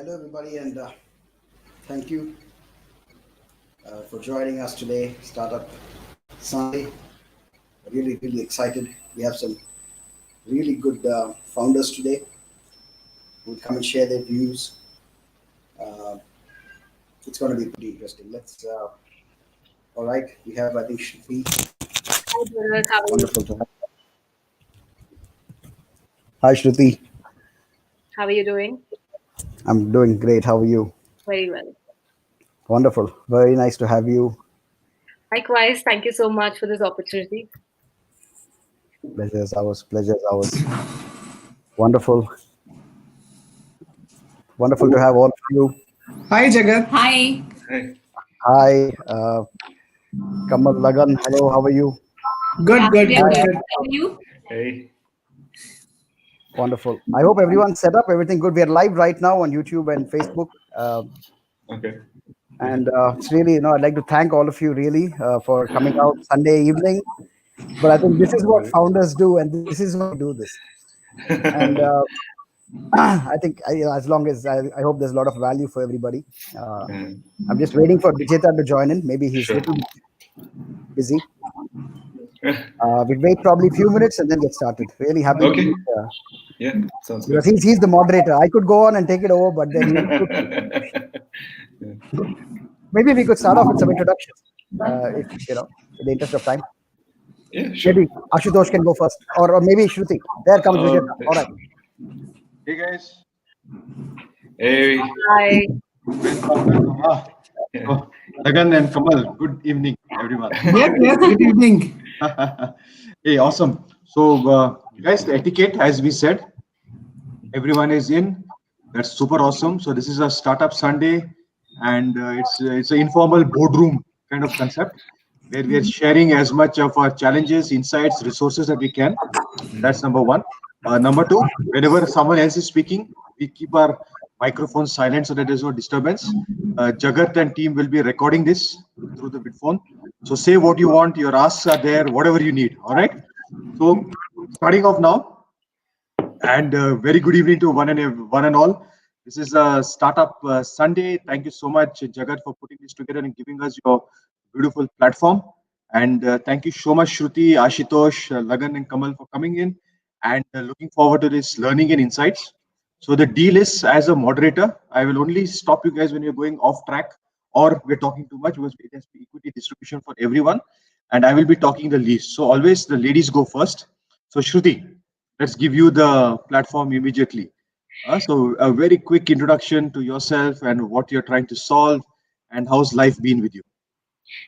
Hello, everybody, and thank you for joining us today. Startup Sunday. Really, really excited. We have some really good founders today who will come and share their views. Uh, it's going to be pretty interesting. All right, we have, I think, Shruti. Hi, Bharat. How are you? Wonderful to have. Hi, Shruti. How are you doing? I'm doing great. How are you? Very well. Wonderful. Very nice to have you. Likewise, thank you so much for this opportunity. Pleasure's ours. Pleasure's ours. Wonderful. Wonderful to have all of you. Hi Jagat. Hi. Hi, Kamal Lagan. Hello, how are you? Good, Yeah, good, we are good, good. good. How are you? Hey. Wonderful. I hope everyone's set up. Everything good. We are live right now on YouTube and Facebook. Okay. And it's really, I'd like to thank all of you really for coming out Sunday evening. But I think this is what founders do, and this is why we do this. And I think as long as I hope there's a lot of value for everybody. I'm just waiting for Vijeta to join in. Maybe he's a Sure. little busy. We'll wait probably a few minutes and then get started. Really happy to Okay. meet, Yeah, sounds because good. he's the moderator. I could go on and take it over, but then maybe we could start off with some introductions, if in the interest of time. Yeah, sure. Maybe Ashutosh can go first, or maybe Shruti. There comes Vijeta. All right. Hey guys. Hey. Hi. Welcome. Yeah. Lagan and Kamal, good evening, everyone. Yes, yes, good evening. Hey, awesome. So, guys, the etiquette, as we said, everyone is in. That's super awesome. So, this is a startup Sunday, and it's an informal boardroom kind of concept where we are sharing as much of our challenges, insights, resources that we can. That's number one. Number two, whenever someone else is speaking, we keep our microphones silent so that there's no disturbance. Jagat and team will be recording this through the Vidphone. So say what you want, your asks are there, whatever you need. All right. So starting off now, and very good evening to one and all. This is a startup Sunday. Thank you so much, Jagat, for putting this together and giving us your beautiful platform. And thank you so much, Shruti, Ashutosh, Lagan, and Kamal for coming in. And looking forward to this learning and insights. So the deal is, as a moderator, I will only stop you guys when you're going off track or we're talking too much, because it has to be equity distribution for everyone. And I will be talking the least. So always the ladies go first. So Shruti, let's give you the platform immediately. So a very quick introduction to yourself and what you're trying to solve and how's life been with you.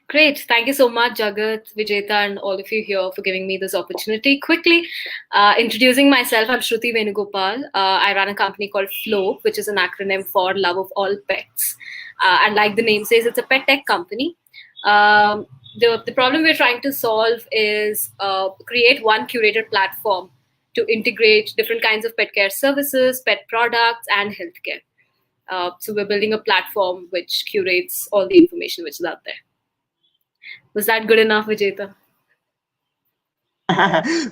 Great. Thank you so much, Jagat, Vijeta, and all of you here for giving me this opportunity. Quickly, introducing myself, I'm Shruti Venugopal. I run a company called Flow, which is an acronym for Love of All Pets. And like the name says, it's a pet tech company. The problem we're trying to solve is create one curated platform to integrate different kinds of pet care services, pet products, and healthcare. So we're building a platform which curates all the information which is out there. Was that good enough, Vijeta?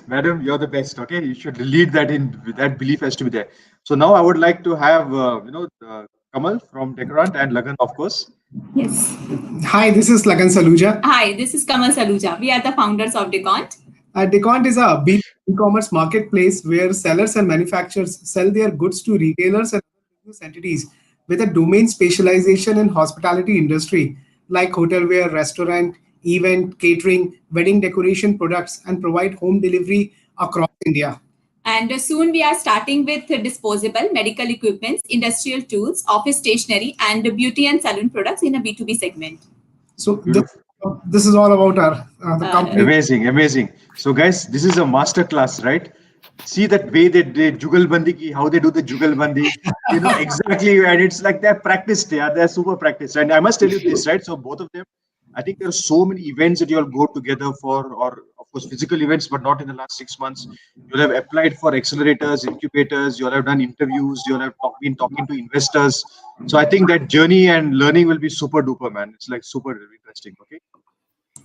Madam, you're the best. Okay, you should lead that in. That belief has to be there. So now I would like to have Kamal from Decorant and Lagan, of course. Yes. Hi, this is Lagan Saluja. Hi, this is Kamal Saluja. We are the founders of Decont. Decont is a e-commerce marketplace where sellers and manufacturers sell their goods to retailers and business entities with a domain specialization in hospitality industry like hotelware, restaurant, event, catering, wedding decoration products, and provide home delivery across India. And soon we are starting with disposable medical equipments, industrial tools, office stationery, and beauty and salon products in a B2B segment. So Beautiful. this is all about our the company. Amazing, amazing. So guys, this is a master class, right? See that way they jugalbandi ki, how they do the jugalbandi, exactly, and it's like they're practiced, yeah, they're super practiced. And I must tell you this, right? So both of them, I think there are so many events that you all go together for, or of course physical events, but not in the last 6 months. You'll have applied for accelerators, incubators, you'll have done interviews, you'll have been talking to investors. So I think that journey and learning will be super duper, man. It's like super interesting. Okay.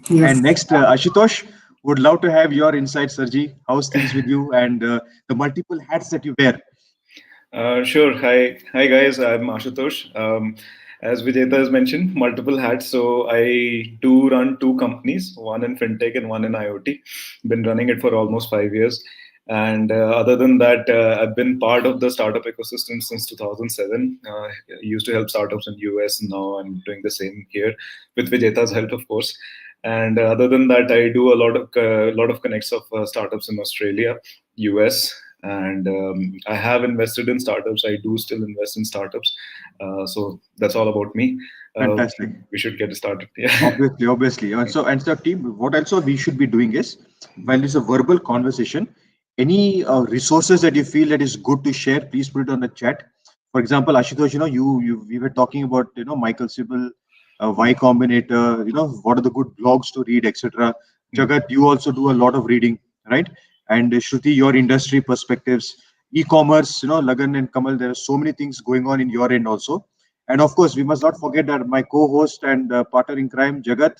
Yes. And next, Ashutosh, would love to have your insights, Sarji. How's things with you and the multiple hats that you wear? Sure. Hi guys. I'm Ashutosh. As Vijeta has mentioned, multiple hats. So I do run two companies, one in fintech and one in IoT. Been running it for almost 5 years. And other than that, I've been part of the startup ecosystem since 2007. I used to help startups in US, and now I'm doing the same here with Vijeta's help, of course. And other than that, I do a lot of connects of startups in Australia, US, and I have invested in startups. I do still invest in startups. So that's all about me. Fantastic. We should get started. Yeah. Obviously. And so team, what also we should be doing is, while it's a verbal conversation, any resources that you feel that is good to share, please put it on the chat. For example, Ashutosh, we were talking about, Michael Sibyl, Y Combinator, what are the good blogs to read, etc. Jagat, you also do a lot of reading, right? And Shruti, your industry perspectives, e-commerce, Lagan and Kamal, there are so many things going on in your end also. And of course, we must not forget that my co-host and partner in crime, Jagat,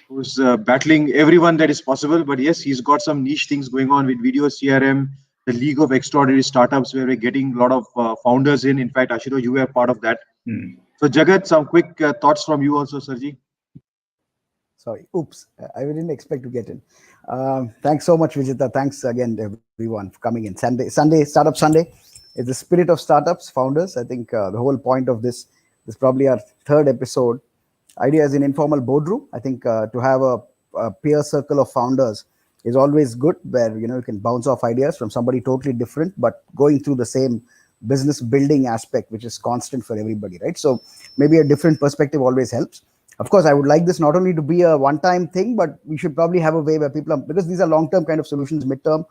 who's battling everyone that is possible. But yes, he's got some niche things going on with video CRM, the League of Extraordinary Startups, where we're getting a lot of founders in. In fact, Ashito, you were part of that. So Jagat, some quick thoughts from you also, Sarji. Sorry, oops, I didn't expect to get in. Thanks so much, Vijita. Thanks again, everyone, for coming in. Startup Sunday is the spirit of startups, founders. I think the whole point of this is probably our third episode. Idea is in informal boardroom. I think to have a peer circle of founders is always good, where you can bounce off ideas from somebody totally different, but going through the same business building aspect, which is constant for everybody, right? So maybe a different perspective always helps. Of course, I would like this not only to be a one-time thing, but we should probably have a way where people are, because these are long-term kind of solutions, midterm.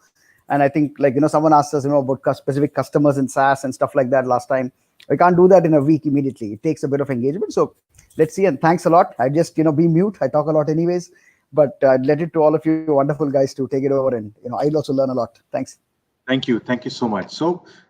And I think, like, someone asked us, about specific customers in SaaS and stuff like that last time. We can't do that in a week immediately. It takes a bit of engagement. So let's see. And thanks a lot. I just, be mute. I talk a lot anyways, but I'd let it to all of you wonderful guys to take it over. And, I'll also learn a lot. Thanks. Thank you. Thank you so much.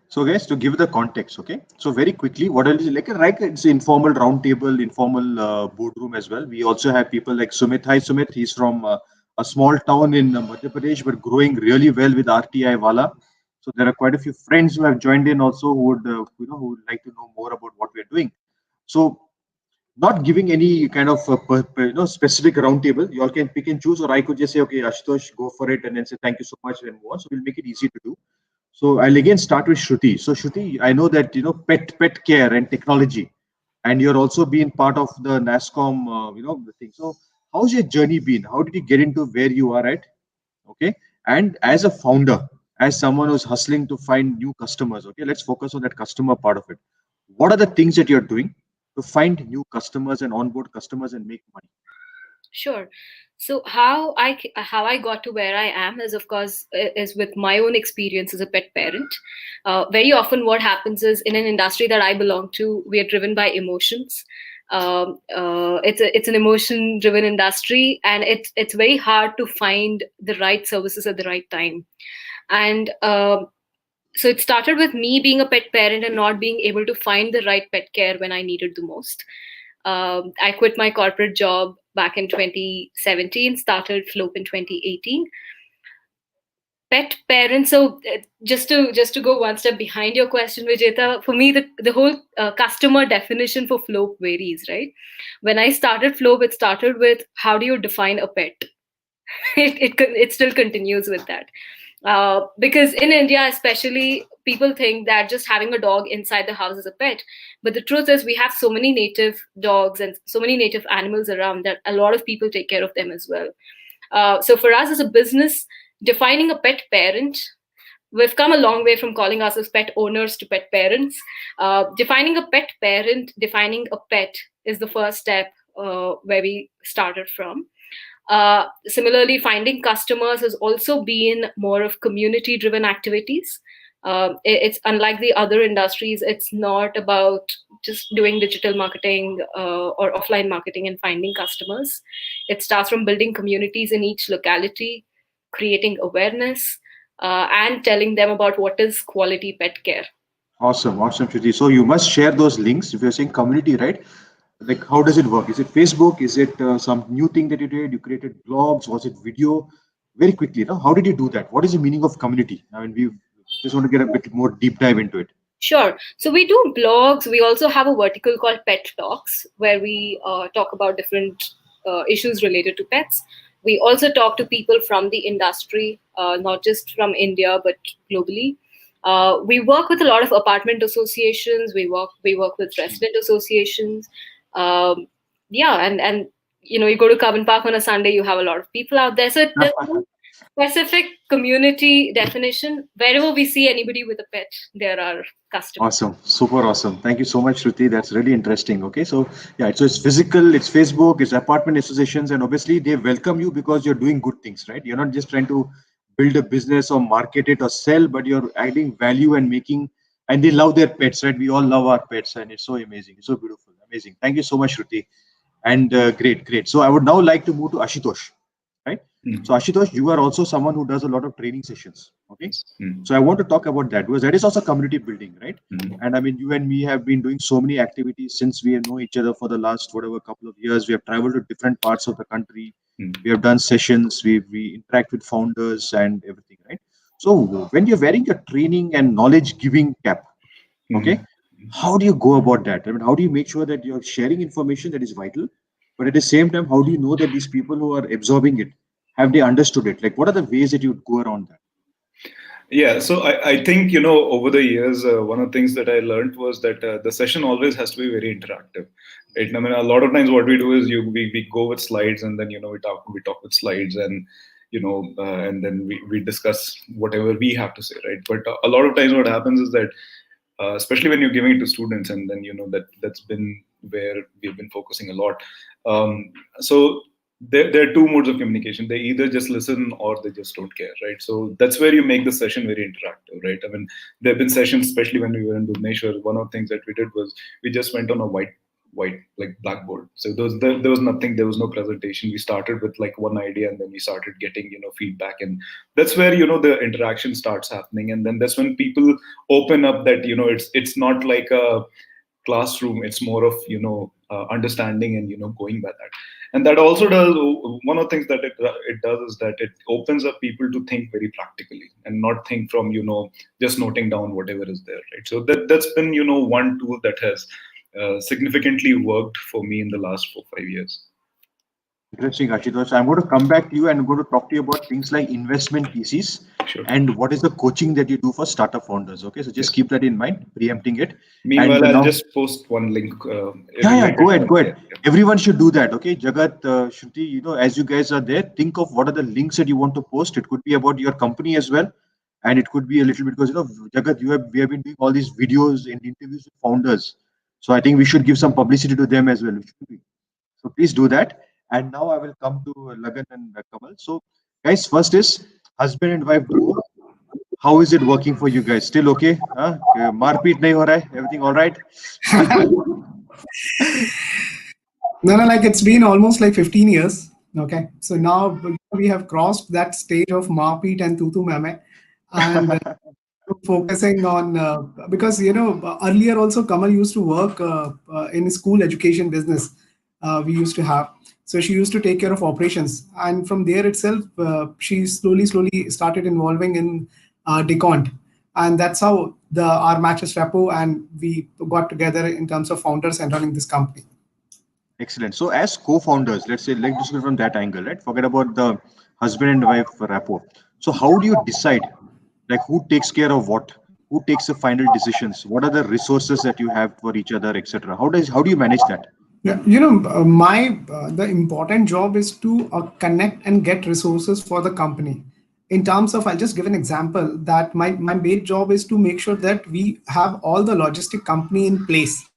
So guys, to give the context, okay. So very quickly, what else? Like it's informal roundtable, informal boardroom as well. We also have people like Sumit. Hi, Sumit. He's from a small town in Madhya Pradesh, but growing really well with RTI Wala. So there are quite a few friends who have joined in also, who would who would like to know more about what we are doing. So not giving any kind of specific roundtable. You all can pick and choose, or I could just say, okay, Ashutosh, go for it, and then say thank you so much and move on. So we'll make it easy to do. So I'll again start with Shruti. So Shruti, I know that pet care and technology, and you're also been part of the NASCOM, the thing. So how's your journey been? How did you get into where you are at? Okay, and as a founder, as someone who's hustling to find new customers, okay, let's focus on that customer part of it. What are the things that you're doing to find new customers and onboard customers and make money? Sure. So how I got to where I am is, of course, is with my own experience as a pet parent. Very often, what happens is, in an industry that I belong to, we are driven by emotions. It's an emotion driven industry, and it's very hard to find the right services at the right time. And so it started with me being a pet parent and not being able to find the right pet care when I needed the most. I quit my corporate job back in 2017, started Flope in 2018. Pet parents. So just to go one step behind your question, Vijeta, for me the whole customer definition for Flope varies, right? When I started Flope, it started with, how do you define a pet? It still continues with that. Because in India, especially, people think that just having a dog inside the house is a pet. But the truth is, we have so many native dogs and so many native animals around that a lot of people take care of them as well. So for us as a business, defining a pet parent, we've come a long way from calling ourselves pet owners to pet parents. Defining a pet parent, defining a pet is the first step where we started from. Similarly, finding customers has also been more of community driven activities. It's unlike the other industries. It's not about just doing digital marketing or offline marketing and finding customers. It starts from building communities in each locality, creating awareness, and telling them about what is quality pet care. Awesome, Shruti. So you must share those links if you're saying community, right? Like, how does it work? Is it Facebook? Is it some new thing that you did? You created blogs? Was it video? Very quickly, how did you do that? What is the meaning of community? I mean, we just want to get a bit more deep dive into it. Sure. So we do blogs. We also have a vertical called Pet Talks, where we talk about different issues related to pets. We also talk to people from the industry, not just from India but globally. We work with a lot of apartment associations. We work with resident associations. Um, yeah, and you go to Carbon Park on a Sunday, you have a lot of people out there. So there's no specific community definition. Wherever we see anybody with a pet, there are customers. Awesome, super awesome. Thank you so much, Shruti. That's really interesting. Okay, so yeah, so it's physical, it's Facebook, it's apartment associations, and obviously they welcome you because you're doing good things, right? You're not just trying to build a business or market it or sell, but you're adding value and making, and they love their pets, right? We all love our pets, and it's so amazing, it's so beautiful, amazing. Thank you so much, Shruti, and great, great. So I would now like to move to Ashutosh, right? So Ashutosh, you are also someone who does a lot of training sessions. Okay. So I want to talk about that because that is also community building, right? And I mean, you and me have been doing so many activities since we know each other for the last whatever couple of years. We have traveled to different parts of the country. We have done sessions. We interact with founders and everything, right? So when you're wearing your training and knowledge giving cap, okay, how do you go about that? I mean, how do you make sure that you're sharing information that is vital, but at the same time, how do you know that these people who are absorbing it have they understood it? Like, what are the ways that you would go around that? Yeah, so I think, over the years, one of the things that I learned was that the session always has to be very interactive. Right? I mean, a lot of times what we do is we go with slides and then, we talk with slides and, and then we discuss whatever we have to say, right? But a lot of times what happens is that, especially when you're giving it to students, and then, that's been where we've been focusing a lot. So there are two modes of communication. They either just listen or they just don't care, right? So that's where you make the session very interactive, right? I mean, there have been sessions, especially when we were in Bhubaneswar. One of the things that we did was we just went on a white like blackboard. So there was nothing, there was no presentation. We started with like one idea and then we started getting feedback, and that's where the interaction starts happening, and then that's when people open up that it's not like a classroom, it's more of understanding and going by that. And that also does, one of the things that it does is that it opens up people to think very practically and not think from just noting down whatever is there, right? So that's been one tool that has significantly worked for me in the last 4-5 years. Interesting, Ashutosh. I'm going to come back to you and I'm going to talk to you about things like investment thesis and what is the coaching that you do for startup founders. Okay, so just keep that in mind, preempting it. Meanwhile, and I'll just post one link. Go ahead. Yeah. Everyone should do that. Okay, Jagat, Shruti, as you guys are there, think of what are the links that you want to post. It could be about your company as well, and it could be a little bit because Jagat, we have been doing all these videos and interviews with founders. So I think we should give some publicity to them as well. So please do that. And now I will come to Lagan and Kamal. So guys, first is husband and wife duo. How is it working for you guys? Still okay? Marpeet nahi ho raha hai? Everything all right? No, like it's been almost like 15 years. Okay. So now we have crossed that stage of Marpeet and Tutu Mame. And focusing on, because, earlier also Kamal used to work in school education business we used to have. So she used to take care of operations. And from there itself, she slowly started involving in Decont. And that's how our matches repo and we got together in terms of founders and running this company. Excellent. So as co-founders, let's just go from that angle, right? Forget about the husband and wife rapport. So how do you decide, like who takes care of what? Who takes the final decisions? What are the resources that you have for each other, etc.? How do you manage that? Yeah, the important job is to connect and get resources for the company. In terms of, I'll just give an example that my main job is to make sure that we have all the logistic company in place.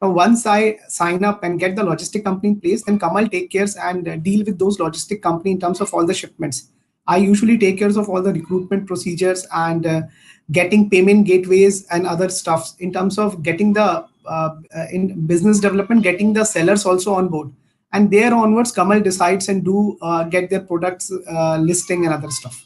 Once I sign up and get the logistic company in place, then Kamal take care and deal with those logistic company in terms of all the shipments. I usually take care of all the recruitment procedures and getting payment gateways and other stuffs in terms of getting the in business development, getting the sellers also on board. And there onwards, Kamal decides and get their products listing and other stuff.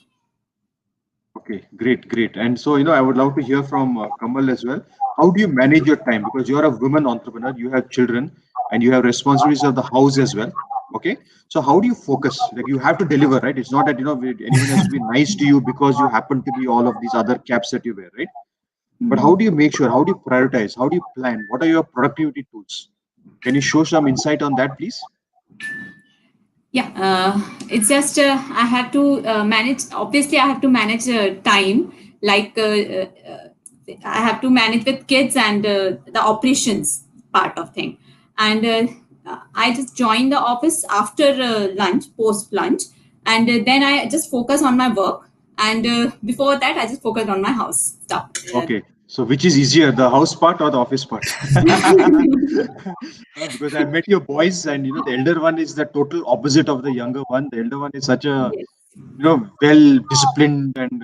Okay, great. And so, I would love to hear from Kamal as well. How do you manage your time? Because you're a woman entrepreneur, you have children, and you have responsibilities of the house as well. Okay, so how do you focus? Like you have to deliver, right? It's not that anyone has to be nice to you because you happen to be all of these other caps that you wear, right? But how do you make sure? How do you prioritize? How do you plan? What are your productivity tools? Can you show some insight on that, please? Yeah, it's just I have to manage. Obviously, I have to manage time. Like I have to manage with kids and the operations part of thing. And I just join the office after lunch, post lunch, and then I just focus on my work. And before that, I just focus on my house stuff. Okay. So which is easier, the house part or the office part? Because I met your boys, and the elder one is the total opposite of the younger one. The elder one is such a Yes, well disciplined and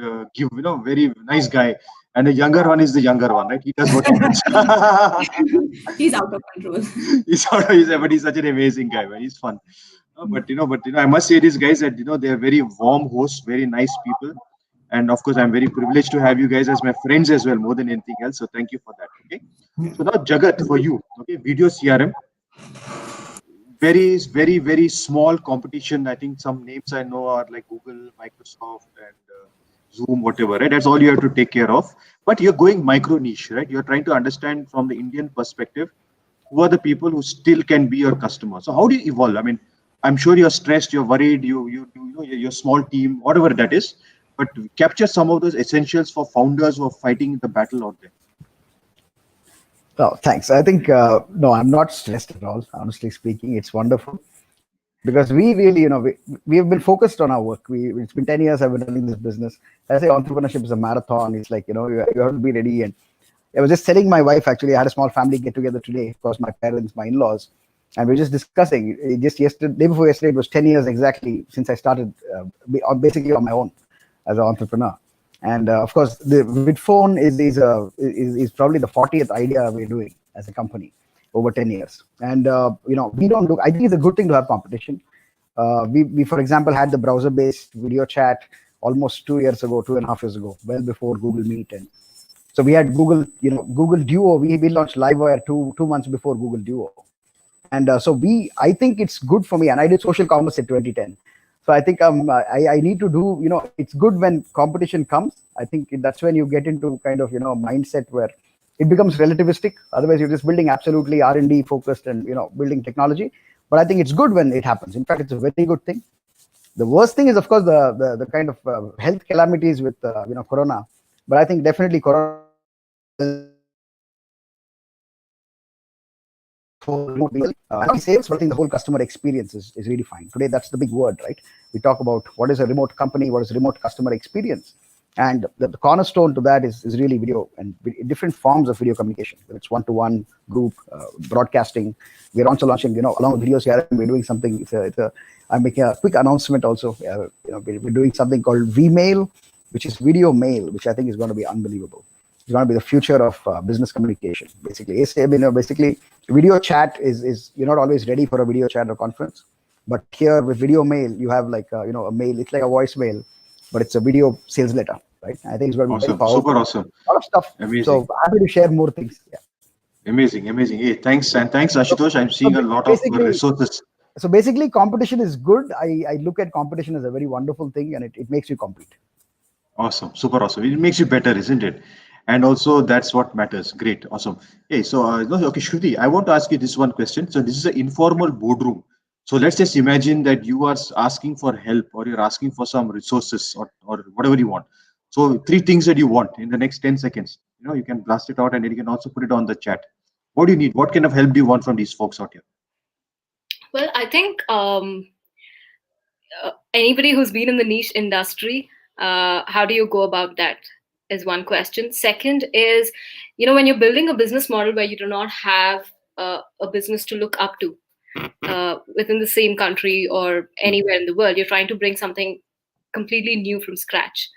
very nice guy, and the younger one is the younger one, right? He does what he wants. he's out of control. But he's such an amazing guy, man. He's fun. But I must say this, guys, that they are very warm hosts, very nice people, and of course I'm very privileged to have you guys as my friends as well, more than anything else. So thank you for that. Okay. So now Jagat, for you, okay, video CRM, very small competition. I think some names I know are like Google, Microsoft, and Zoom, whatever, right? That's all you have to take care of. But you're going micro niche, right? You're trying to understand from the Indian perspective who are the people who still can be your customer. So how do you evolve? I mean, I'm sure you're stressed, you're worried, your small team, whatever that is, but capture some of those essentials for founders who are fighting the battle out there. Oh, thanks. I think, no, I'm not stressed at all, honestly speaking. It's wonderful because we really, we have been focused on our work. It's been 10 years I've been running this business. I say entrepreneurship is a marathon. It's like, you have to be ready. And I was just telling my wife, actually, I had a small family get together today, of course, my parents, my in-laws, and we were just discussing just yesterday, day before yesterday, it was 10 years exactly since I started basically on my own as an entrepreneur. And of course, the Vidphone is probably the 40th idea we're doing as a company over 10 years. And, we don't look, I think it's a good thing to have competition. We, for example, had the browser-based video chat almost 2.5 years ago, well before Google Meet. And so we had Google, Google Duo. We launched Livewire two months before Google Duo. And I think it's good for me. And I did social commerce in 2010. So I think I need to do, it's good when competition comes. I think that's when you get into kind of, mindset where it becomes relativistic. Otherwise, you're just building absolutely R&D focused and, building technology. But I think it's good when it happens. In fact, it's a very good thing. The worst thing is, of course, the kind of health calamities with, Corona. But I think definitely Corona sales, but I think the whole customer experience is redefined. Today, that's the big word, right? We talk about what is a remote company, what is a remote customer experience. And the cornerstone to that is really video and different forms of video communication. Whether it's one-to-one, group, broadcasting. We're also launching, along with videos here, we're doing something. I'm making a quick announcement also. We're doing something called Vmail, which is video mail, which I think is going to be unbelievable. It's going to be the future of business communication. Basically, basically, video chat is you're not always ready for a video chat or conference, but here with video mail, you have like a mail. It's like a voicemail, but it's a video sales letter, right? I think it's going to be Awesome, very powerful. super awesome. A lot of stuff. Amazing. So happy to share more things. Yeah. Amazing. Hey, thanks Ashutosh. I'm seeing a lot of resources. So basically, competition is good. I look at competition as a very wonderful thing, and it makes you compete. Awesome, super awesome. It makes you better, isn't it? And also, that's what matters. Great, awesome. Hey, so okay, Shruti, I want to ask you this one question. So this is an informal boardroom. So let's just imagine that you are asking for help, or you're asking for some resources, or whatever you want. So 3 things that you want in the next 10 seconds. You can blast it out, and then you can also put it on the chat. What do you need? What kind of help do you want from these folks out here? Well, I think anybody who's been in the niche industry, how do you go about that is one question. Second is, when you're building a business model where you do not have a business to look up to within the same country or anywhere in the world, you're trying to bring something completely new from scratch.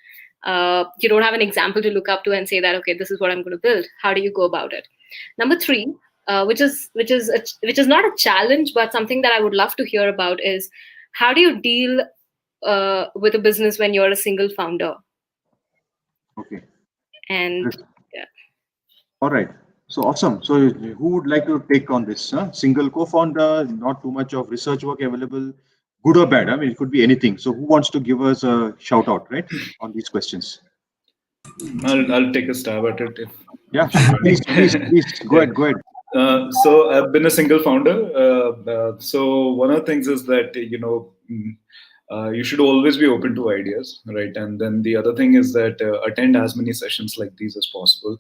You don't have an example to look up to and say that, okay, this is what I'm going to build. How do you go about it? Number 3, which is not a challenge, but something that I would love to hear about is, how do you deal with a business when you're a single founder? Okay. And yeah. All right. So awesome. So who would like to take on this? Single co-founder, not too much of research work available, good or bad? I mean, it could be anything. So who wants to give us a shout out, right, on these questions? I'll take a stab at it. Yeah, please, go ahead, go ahead. So I've been a single founder. So one of the things is that you should always be open to ideas, right? And then the other thing is that attend as many sessions like these as possible.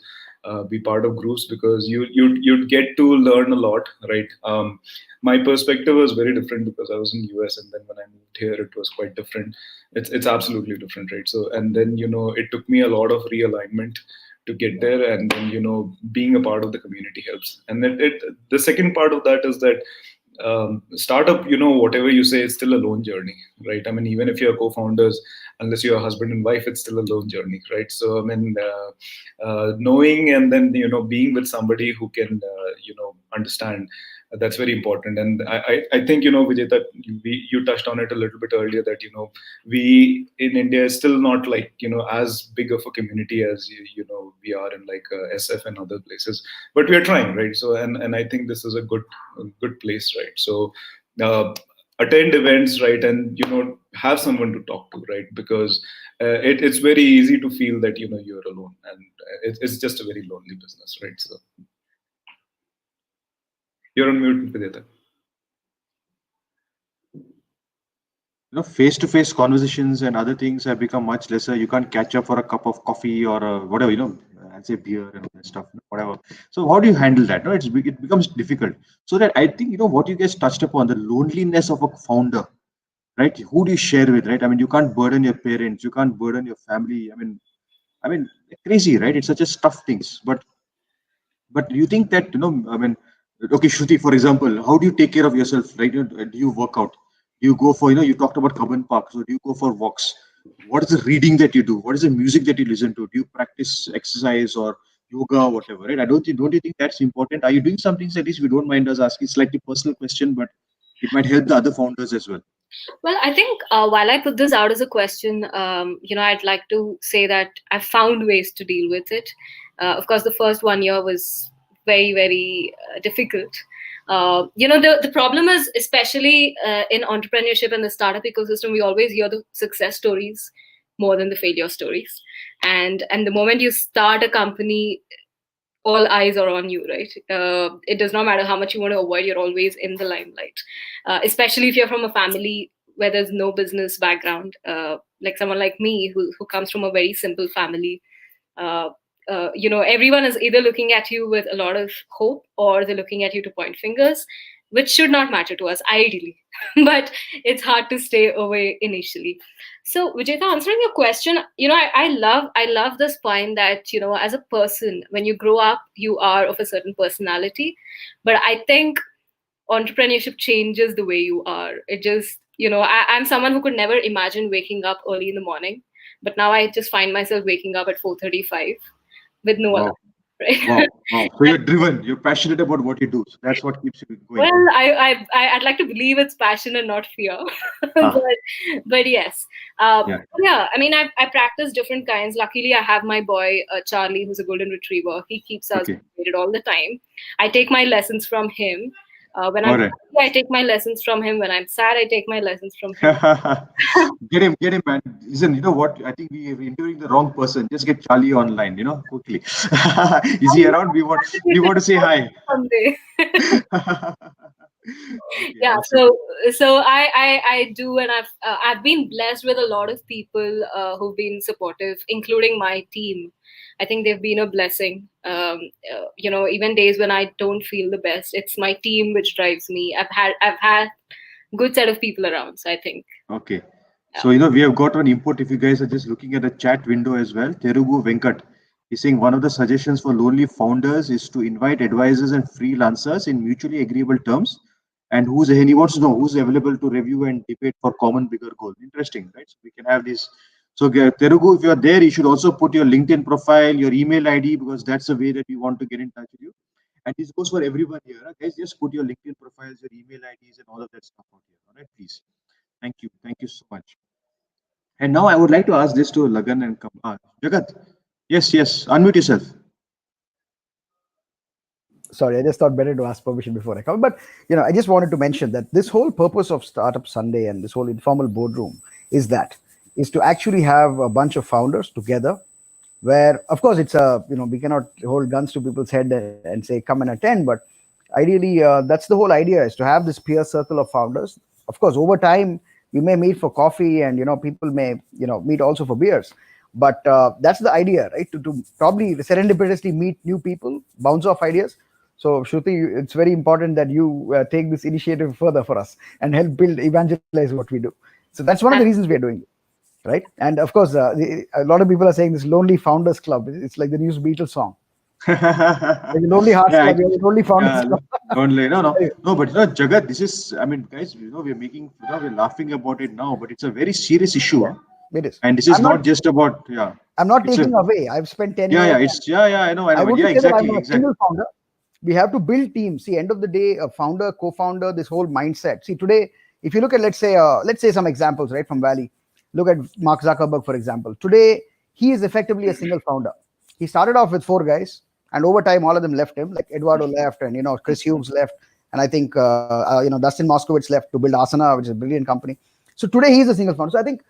Be part of groups because you'd get to learn a lot, right? My perspective was very different because I was in US, and then when I moved here, it was quite different. It's absolutely different, right? So and then it took me a lot of realignment to get there, and then being a part of the community helps. And the second part of that is that startup, whatever you say, is still a lone journey, right? I mean, even if you're co-founders, unless you're a husband and wife, it's still a lone journey, right? So I mean, knowing and then being with somebody who can understand, that's very important. And I think Vijay, you touched on it a little bit earlier, that we in India is still not like as big of a community as we are in like SF and other places, but we are trying, right? So and I think this is a good place, right? So attend events, right? And have someone to talk to, right? Because it's very easy to feel that you're alone, and it's just a very lonely business, right? So you're on mute, Videta. Face-to-face conversations and other things have become much lesser. You can't catch up for a cup of coffee or whatever, I'd say beer and all that stuff, whatever. So how do you handle that? No, it becomes difficult. So that I think, what you guys touched upon, the loneliness of a founder, right? Who do you share with, right? I mean, you can't burden your parents, you can't burden your family. I mean, crazy, right? It's such a tough things. But do you think that, okay, Shruti, for example, how do you take care of yourself, right? Do you work out? Do you go for, you talked about Cubbon Park, so do you go for walks? What is the reading that you do? What is the music that you listen to? Do you practice exercise or yoga or whatever, right? Don't you think that's important? Are you doing some things, at least, if you don't mind us asking? It's slightly personal question, but it might help the other founders as well. Well, I think while I put this out as a question, I'd like to say that I've found ways to deal with it. Of course, the first 1 year was very, very difficult. The problem is, especially in entrepreneurship and the startup ecosystem, we always hear the success stories more than the failure stories. And the moment you start a company, all eyes are on you, right? It does not matter how much you want to avoid, you're always in the limelight. Especially if you're from a family where there's no business background, like someone like me who comes from a very simple family. Everyone is either looking at you with a lot of hope, or they're looking at you to point fingers, which should not matter to us ideally. But it's hard to stay away initially. So Vijayta, answering your question, I love this point that as a person, when you grow up, you are of a certain personality. But I think entrepreneurship changes the way you are. It just I'm someone who could never imagine waking up early in the morning, but now I just find myself waking up at 4:35 with no alarm. Right? Wow. So you're driven. You're passionate about what you do. So that's what keeps you going. Well, I'd like to believe it's passion and not fear, but yes, yeah. I mean, I practice different kinds. Luckily, I have my boy Charlie, who's a golden retriever. He keeps us motivated all the time. I take my lessons from him. When I'm happy, I take my lessons from him. When I'm sad, I take my lessons from him. Get him, man. Listen, you know what? I think we're interviewing the wrong person. Just get Charlie online, quickly. Is he around? We want to say hi. Someday. Okay, Yeah, awesome. so I do, and I've been blessed with a lot of people who've been supportive, including my team. I think they've been a blessing. Even days when I don't feel the best, it's my team which drives me. I've had good set of people around, so I think. Okay. So, we have got an input. If you guys are just looking at the chat window as well, Terugu Venkat is saying one of the suggestions for lonely founders is to invite advisors and freelancers in mutually agreeable terms. And he wants to know who's available to review and debate for common bigger goal. Interesting, right? So we can have this. So Terugu, if you're there, you should also put your LinkedIn profile, your email ID, because that's the way that we want to get in touch with you. And this goes for everyone here. Guys, just put your LinkedIn profiles, your email IDs, and all of that stuff out here. All right, please. Thank you. Thank you so much. And now I would like to ask this to Lagan and Kamal. Jagat, yes, unmute yourself. Sorry, I just thought better to ask permission before I come. But I just wanted to mention that this whole purpose of Startup Sunday and this whole informal boardroom is to actually have a bunch of founders together where of course it's a, we cannot hold guns to people's head and say come and attend, but ideally that's the whole idea, is to have this peer circle of founders. Of course, over time you may meet for coffee, and people may meet also for beers, but that's the idea, right? To probably serendipitously meet new people, bounce off ideas. So Shruti, it's very important that you take this initiative further for us and help build, evangelize what we do. So that's one of the reasons we are doing it, right? And of course, a lot of people are saying this Lonely Founders Club. It's like the new Beatles song. Like the Lonely Hearts Yeah, Club, we have the Lonely Founders yeah, Club. no, but Jagat, this is, I mean, guys, we're making, we're laughing about it now, but it's a very serious issue, Yeah, huh? it is. And this is not just about, yeah, I'm not it's a, taking away. I've spent 10 yeah, years. yeah, it's, yeah, I I know, yeah, wouldn't say that I'm exactly, a exactly. single founder. We have to build teams. See, end of the day, a founder, co-founder, this whole mindset. See, today, if you look at, let's say some examples, right, from Valley. Look at Mark Zuckerberg, for example. Today, he is effectively a single founder. He started off with 4 guys, and over time, all of them left him. Like Eduardo left, and Chris Humes left, and I think Dustin Moskowitz left to build Asana, which is a brilliant company. So today, he's a single founder. So I think,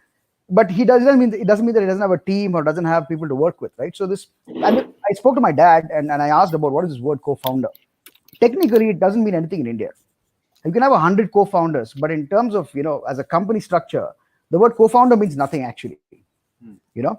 but he doesn't mean, it doesn't mean that he doesn't have a team or doesn't have people to work with, right? So this, and I spoke to my dad, and I asked about what is this word co-founder. Technically, it doesn't mean anything in India. You can have 100 co-founders, but in terms of as a company structure, the word co-founder means nothing actually.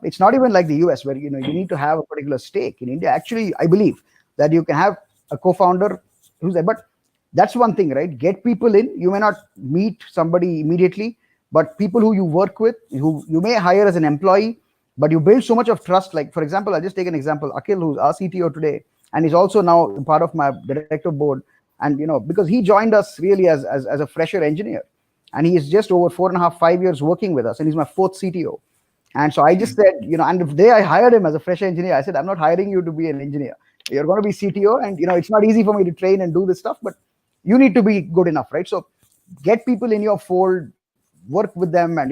It's not even like the US, where you need to have a particular stake. In India, actually, I believe that you can have a co-founder who's there, but that's one thing, right? Get people in. You may not meet somebody immediately, but people who you work with, who you may hire as an employee, but you build so much of trust. Like, for example, I'll just take an example. Akhil, who's our CTO today, and he's also now part of my director board. And because he joined us really as a fresher engineer, and he is just over 4.5, 5 years working with us, and he's my fourth CTO. And so I just said, and the day I hired him as a fresh engineer, I said, I'm not hiring you to be an engineer. You're going to be CTO, and it's not easy for me to train and do this stuff, but you need to be good enough, right? So get people in your fold, work with them, and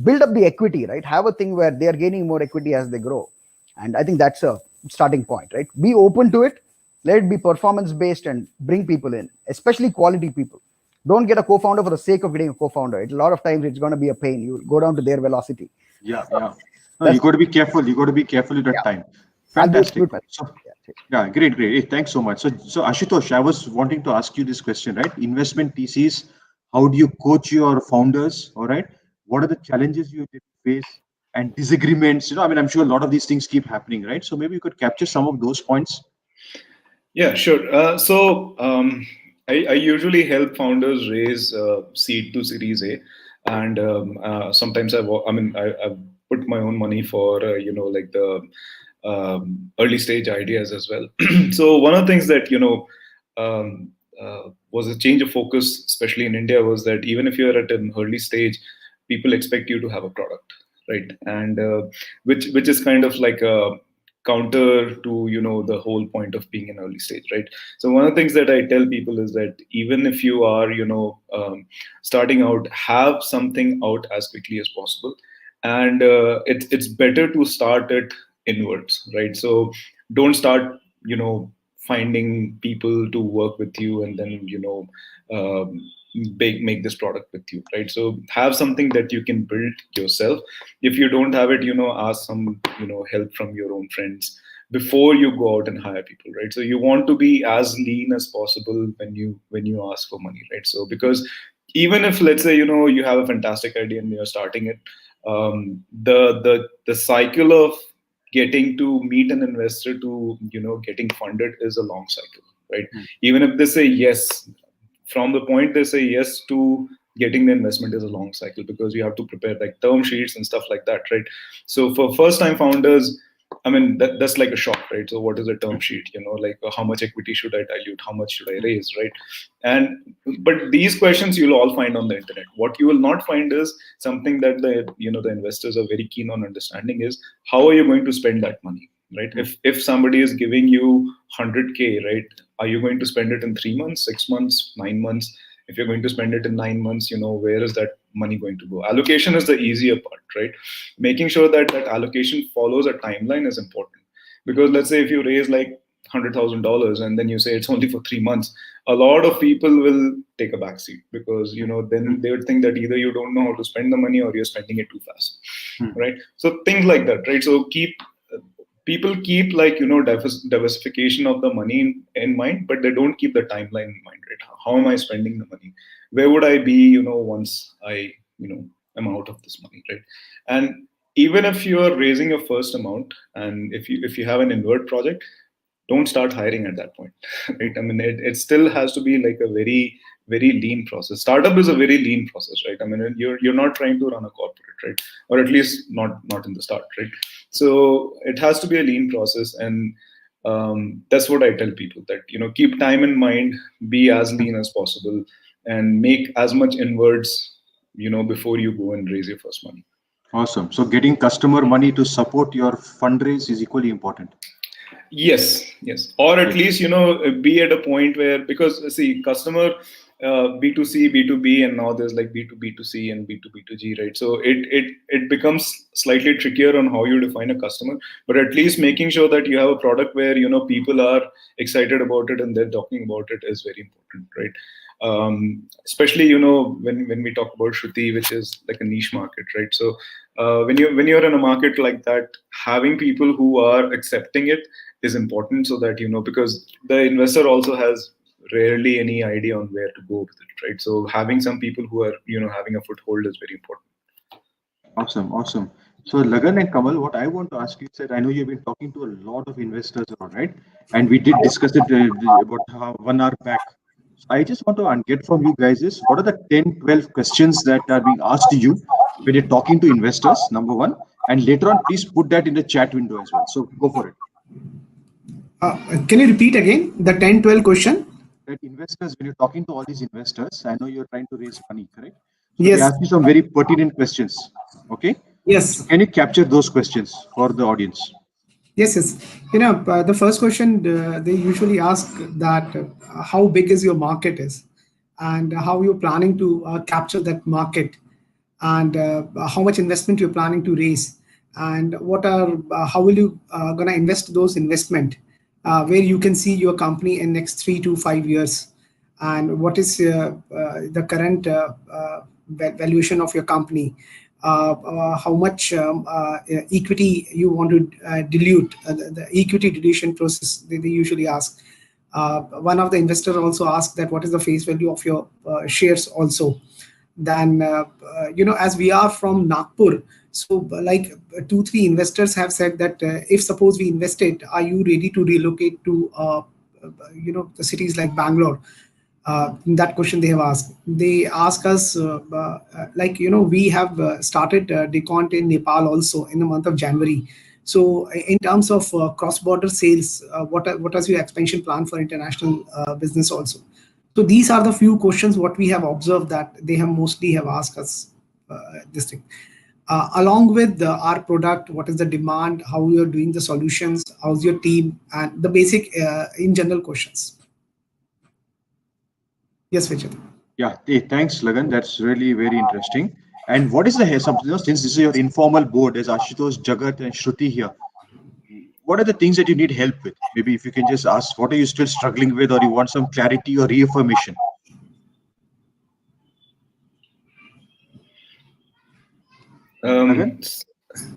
build up the equity, right? Have a thing where they are gaining more equity as they grow. And I think that's a starting point, right? Be open to it. Let it be performance based and bring people in, especially quality people. Don't get a co-founder for the sake of getting a co-founder. A lot of times it's going to be a pain. You go down to their velocity. Yeah, So yeah. No, you got to be careful. You got to be careful at that yeah, time. I'll be Fantastic. good. So, Yeah. yeah, great. Hey, thanks so much. So Ashutosh, I was wanting to ask you this question, right? Investment thesis. How do you coach your founders? All right. What are the challenges you face and disagreements? I mean, I'm sure a lot of these things keep happening, right? So maybe you could capture some of those points. Yeah, sure. I usually help founders raise seed to Series A, and sometimes I put my own money for like the early stage ideas as well. So one of the things that um, was a change of focus, especially in India, was that even if you're at an early stage, people expect you to have a product, right? And which is kind of like a counter to the whole point of being an early stage, right? So one of the things that I tell people is that even if you are starting out, have something out as quickly as possible, and it's better to start it inwards, right? So don't start finding people to work with you and then um, make this product with you, right? So have something that you can build yourself. If you don't have it, ask some help from your own friends before you go out and hire people, right? So you want to be as lean as possible when you ask for money, right? So because even if, let's say, you have a fantastic idea and you're starting it, the cycle of getting to meet an investor to getting funded is a long cycle, right? Even if they say yes, from the point they say yes to getting the investment is a long cycle, because you have to prepare like term sheets and stuff like that, right? So for first time founders, I mean, that's like a shock, right? So what is a term sheet? Like how much equity should I dilute? How much should I raise, right? And but these questions you'll all find on the internet. What you will not find is something that the investors are very keen on understanding is how are you going to spend that money, right? If somebody is giving you 100K, right? Are you going to spend it in 3 months, 6 months, 9 months? If you're going to spend it in 9 months, where is that money going to go? Allocation is the easier part, right? Making sure that that allocation follows a timeline is important, because let's say if you raise like $100,000 and then you say it's only for 3 months, a lot of people will take a backseat, because then they would think that either you don't know how to spend the money or you're spending it too fast, right? So things like that, right? So keep people keep like diversification of the money in mind, but they don't keep the timeline in mind, right? How am I spending the money? Where would I be, once I am out of this money, right? And even if you are raising your first amount, and if you have an invert project, don't start hiring at that point. Right? I mean, it still has to be like a very very lean process. Startup is a very lean process, right? I mean, you're not trying to run a corporate, right? Or at least not in the start, right? So it has to be a lean process, and that's what I tell people, that keep time in mind, be as lean as possible, and make as much inwards before you go and raise your first money. Awesome. So getting customer money to support your fundraise is equally important. Yes, or at least be at a point where, because see, customer, B2C, B2B, and now there's like B2B2C and B2B2G, right? So it becomes slightly trickier on how you define a customer, but at least making sure that you have a product where people are excited about it and they're talking about it is very important, right? Especially when we talk about Shruti, which is like a niche market, right? So when you're in a market like that, having people who are accepting it is important, so that because the investor also has rarely any idea on where to go with it, right? So having some people who are having a foothold is very important. Awesome. So Lagan and Kamal, what I want to ask you is that I know you've been talking to a lot of investors around, right? And we did discuss it about 1 hour back. So I just want to get from you guys is, what are the 10, 12 questions that are being asked to you when you're talking to investors, number one, and later on, please put that in the chat window as well. So go for it. Can you repeat again the 10-12 question? That investors, when you're talking to all these investors, I know you're trying to raise money, correct? So Yes. they ask you some very pertinent questions. Okay. Yes. So can you capture those questions for the audience? Yes. The first question they usually ask that how big is your market is, and how you're planning to capture that market, and how much investment you're planning to raise, and how will you gonna invest those investment, where you can see your company in next 3 to 5 years, and what is the current valuation of your company, how much equity you want to dilute, the equity dilution process they usually ask. One of the investors also asked that what is the face value of your shares also. Then as we are from Nagpur, so like 2-3 investors have said that if suppose we invested, are you ready to relocate to the cities like Bangalore? That question they have asked. They ask us we have started Decont in Nepal also in the month of January. So in terms of cross-border sales, what is your expansion plan for international business also? So these are the few questions what we have observed that they have mostly have asked us this thing. Along with our product, what is the demand, how you are doing the solutions, how's your team, and the basic in general questions. Yes, Vijay. Yeah, thanks, Lagan. That's really very interesting. And what is the since this is your informal board, as Ashutosh, Jagat, and Shruti here, what are the things that you need help with? Maybe if you can just ask, what are you still struggling with, or you want some clarity or reaffirmation?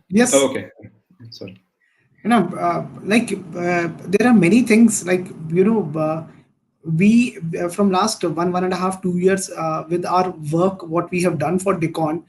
Yes. Oh, okay. Sorry. There are many things we from last 1.5 2 years with our work what we have done for Decon,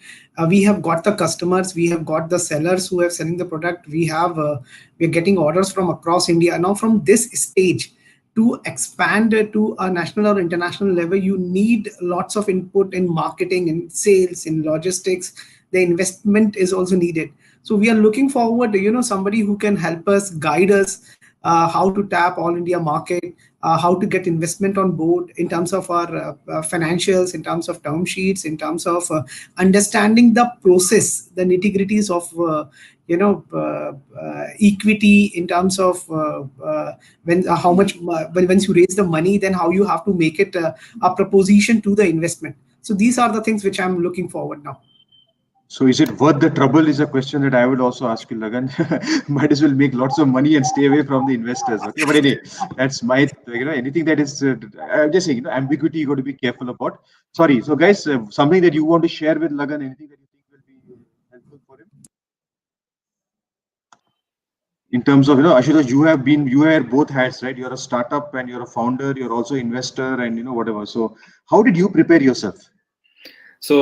we have got the customers, we have got the sellers who are selling the product, we're getting orders from across India. Now from this stage to expand to a national or international level, you need lots of input in marketing, in sales, in logistics. The investment is also needed. So we are looking forward to somebody who can help us, guide us how to tap all India market, how to get investment on board in terms of our financials, in terms of term sheets, in terms of understanding the process, the nitty-gritties of equity, in terms of how much once you raise the money, then how you have to make it a proposition to the investment. So these are the things which I'm looking forward now. So is it worth the trouble is a question that I would also ask you, Lagan. Might as well make lots of money and stay away from the investors. Okay, but anyway, that's my, anything that is, I'm just saying, ambiguity you got to be careful about. Sorry. So guys, something that you want to share with Lagan, anything that you think will be helpful for him? in terms of, Ashutosh, you wear both hats, right? You're a startup and you're a founder, you're also investor and, whatever. So how did you prepare yourself? So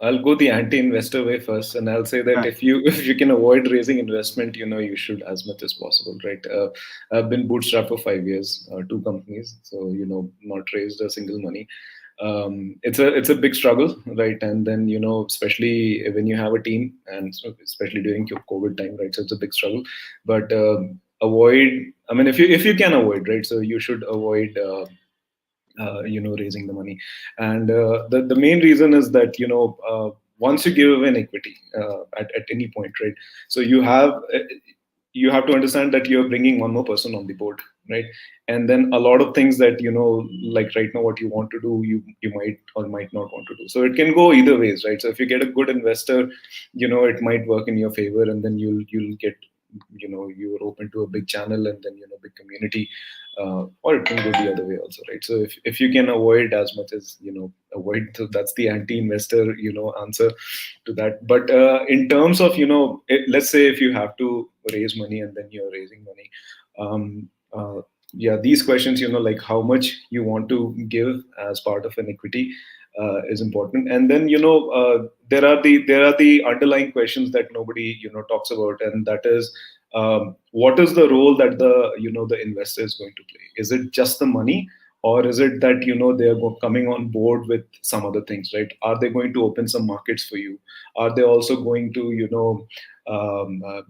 I'll go the anti-investor way first, and I'll say that Yeah. if you can avoid raising investment, you should as much as possible, right? I've been bootstrapped for 5 years, 2 companies, so not raised a single money. It's a big struggle, right? And then especially when you have a team, and especially during COVID time, right? So it's a big struggle, but avoid. I mean, if you can avoid, right? So you should avoid. Raising the money, and the main reason is that once you give away an equity at any point, right? So you have to understand that you're bringing one more person on the board, right? And then a lot of things that like right now what you want to do, you might or might not want to do. So it can go either ways, right? So if you get a good investor, it might work in your favor, and then you'll get you're open to a big channel, and then big community, or it can go the other way also, right? So if you can avoid as much as avoid, so that's the anti-investor answer to that. But in terms of let's say if you have to raise money and then you're raising money, yeah, these questions, like how much you want to give as part of an equity is important. And then there are the underlying questions that nobody talks about, and that is, what is the role that the investor is going to play? Is it just the money, or is it that they are coming on board with some other things, right? Are they going to open some markets for you? Are they also going to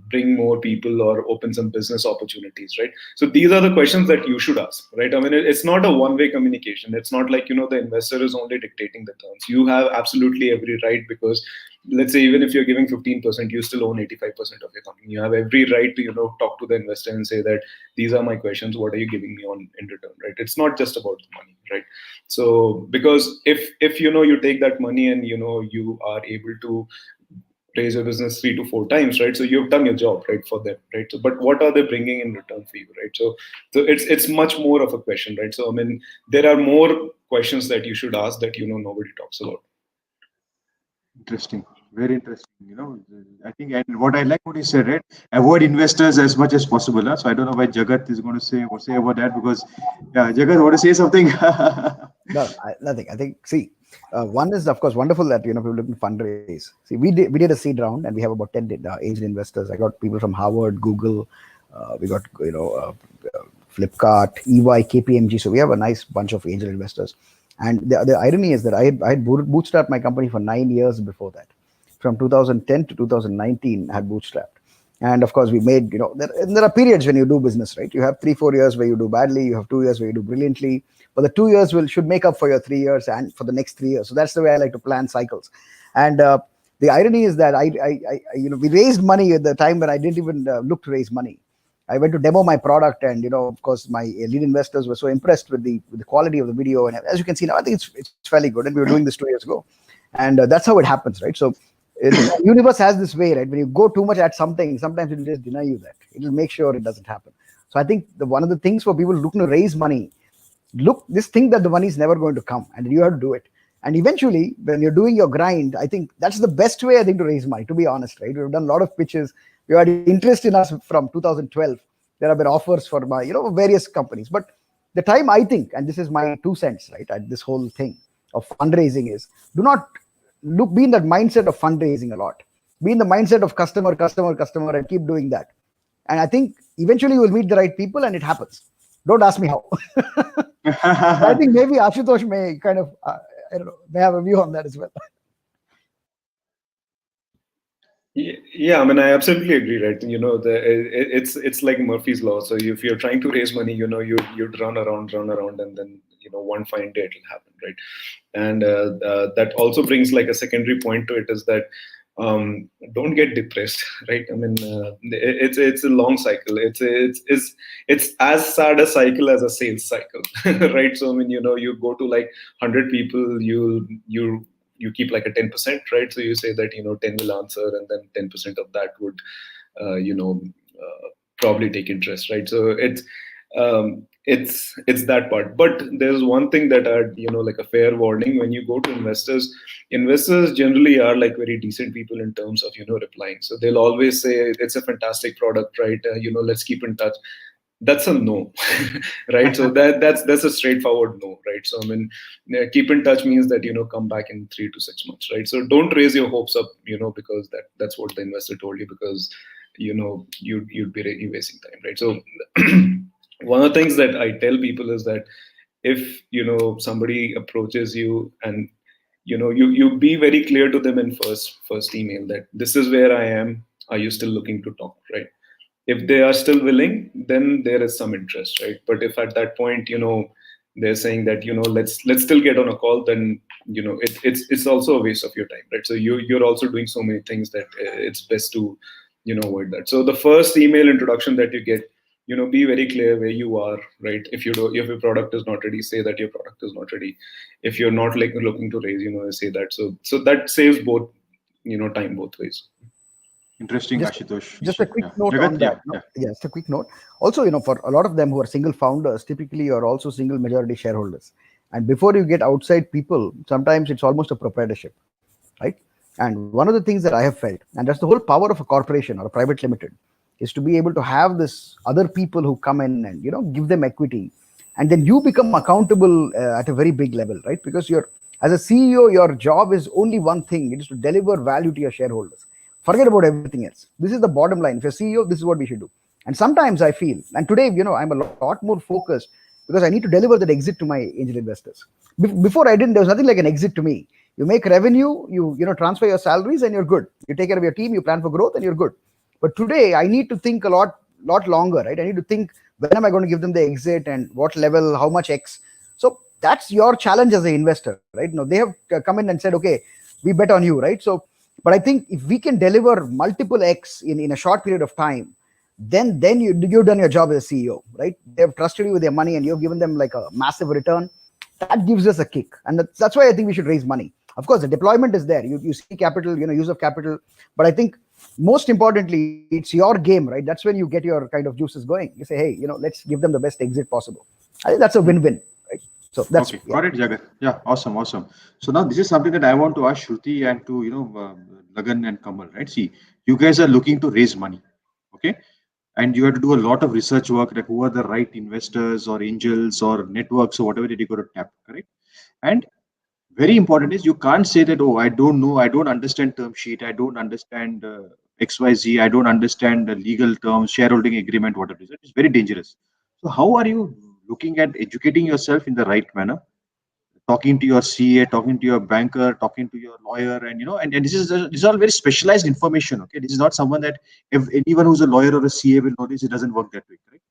bring more people or open some business opportunities, right? So these are the questions that you should ask, right? I mean, it's not a one-way communication. It's not like the investor is only dictating the terms. You have absolutely every right, because let's say even if you're giving 15%, you still own 85% of your company. You have every right to talk to the investor and say that these are my questions, what are you giving me on in return, right? It's not just about the money, right? So because if you take that money and you are able to raise your business 3 to 4 times, right? So you've done your job, right, for them, right? So but what are they bringing in return for you, right? So it's much more of a question, right? So I mean, there are more questions that you should ask that nobody talks about. Interesting. Very interesting. I think, and what I like what you said, right? Avoid investors as much as possible. Huh? So I don't know why Jagat is going to say about that, because Jagat, want to say something? No, nothing. I think, see, one is, of course, wonderful that people looking to fundraise. See, we did a seed round, and we have about 10 angel investors. I got people from Harvard, Google, we got Flipkart, EY, KPMG. So we have a nice bunch of angel investors. And the irony is that I had bootstrapped my company for 9 years before that. From 2010 to 2019, I had bootstrapped. And of course, we made, there are periods when you do business, right? You have 3-4 years where you do badly, you have 2 years where you do brilliantly, but the 2 years should make up for your 3 years and for the next 3 years. So that's the way I like to plan cycles. And the irony is that we raised money at the time when I didn't even look to raise money. I went to demo my product, and of course, my lead investors were so impressed with the quality of the video. And as you can see now, I think it's fairly good. And we were doing this 2 years ago, and that's how it happens, right? So the universe has this way, right? When you go too much at something, sometimes it'll just deny you that. It'll make sure it doesn't happen. So I think one of the things for people looking to raise money, think that the money is never going to come, and you have to do it. And eventually, when you're doing your grind, I think that's the best way, I think, to raise money, to be honest, right? We've done a lot of pitches. We had interest in us from 2012. There have been offers for my, various companies. But the time, I think, and this is my 2 cents, right, at this whole thing of fundraising, is do not be in that mindset of fundraising a lot. Be in the mindset of customer, and keep doing that. And I think eventually you will meet the right people, and it happens. Don't ask me how. I think maybe Ashutosh may kind of, I don't know, may have a view on that as well. Yeah, I mean, I absolutely agree, right? It's like Murphy's law. So if you're trying to raise money, you'd run around, and then one fine day it'll happen, right? And that also brings like a secondary point to it, is that don't get depressed, right? I mean, it's a long cycle. It's as sad a cycle as a sales cycle, right? So I mean, you go to like 100 people, you keep like a 10%, right? So you say that 10 will answer, and then 10% of that would probably take interest, right? So it's that part. But there's one thing that like a fair warning. When you go to investors generally are like very decent people in terms of replying. So they'll always say it's a fantastic product, right? Let's keep in touch. That's a no. Right? So that's a straightforward no, right? So I mean, keep in touch means that come back in 3 to 6 months, right? So don't raise your hopes up, because that's what the investor told you, because you'd be really wasting time, right? So one of the things that I tell people is that if somebody approaches you, and you be very clear to them in first email that this is where I am, are you still looking to talk, right? If they are still willing, then there is some interest, right? But if at that point they're saying that let's still get on a call, then it's also a waste of your time, right? So you're also doing so many things that it's best to avoid that. So the first email introduction that you get, be very clear where you are, right? If your product is not ready, say that your product is not ready. If you're not like looking to raise, say that. So that saves both time both ways. Interesting, Just, Ashutosh. just a quick Yeah. note Jagat, on that. yeah. Yeah, just a quick note. Also, for a lot of them who are single founders, typically are also single majority shareholders. And before you get outside people, sometimes it's almost a proprietorship, right? And one of the things that I have felt, and that's the whole power of a corporation or a private limited, is to be able to have this other people who come in and give them equity, and then you become accountable at a very big level, right? Because you're, as a CEO, your job is only one thing: it is to deliver value to your shareholders. Forget about everything else. This is the bottom line. If you're CEO, this is what we should do. And sometimes I feel, and today, I'm a lot more focused because I need to deliver that exit to my angel investors. Before I didn't, there was nothing like an exit to me. You make revenue, you transfer your salaries, and you're good. You take care of your team, you plan for growth, and you're good. But today, I need to think a lot longer, right? I need to think, when am I going to give them the exit, and what level, how much X. So that's your challenge as an investor, right? They have come in and said, okay, we bet on you, right? So, but I think if we can deliver multiple X in a short period of time, then you've done your job as a CEO, right? They have trusted you with their money, and you've given them like a massive return. That gives us a kick, and that's why I think we should raise money. Of course, the deployment is there. You see capital, use of capital, but I think most importantly, it's your game, right? That's when you get your kind of juices going. You say, hey, let's give them the best exit possible. I think that's a win-win, right? So that's okay. Got it, Jagat. Yeah, awesome. So now this is something that I want to ask Shruti and to Lagan and Kamal, right? See, you guys are looking to raise money, okay? And you have to do a lot of research work, like who are the right investors or angels or networks or whatever that you got to tap, correct? And very important is you can't say that, oh, I don't know, I don't understand term sheet, I don't understand XYZ, I don't understand the legal terms, shareholding agreement, whatever it is. It's very dangerous. So how are you looking at educating yourself in the right manner? Talking to your CA, talking to your banker, talking to your lawyer, and and this is all very specialized information. Okay, this is not someone that if anyone who's a lawyer or a CA will know this. It doesn't work that way, correct?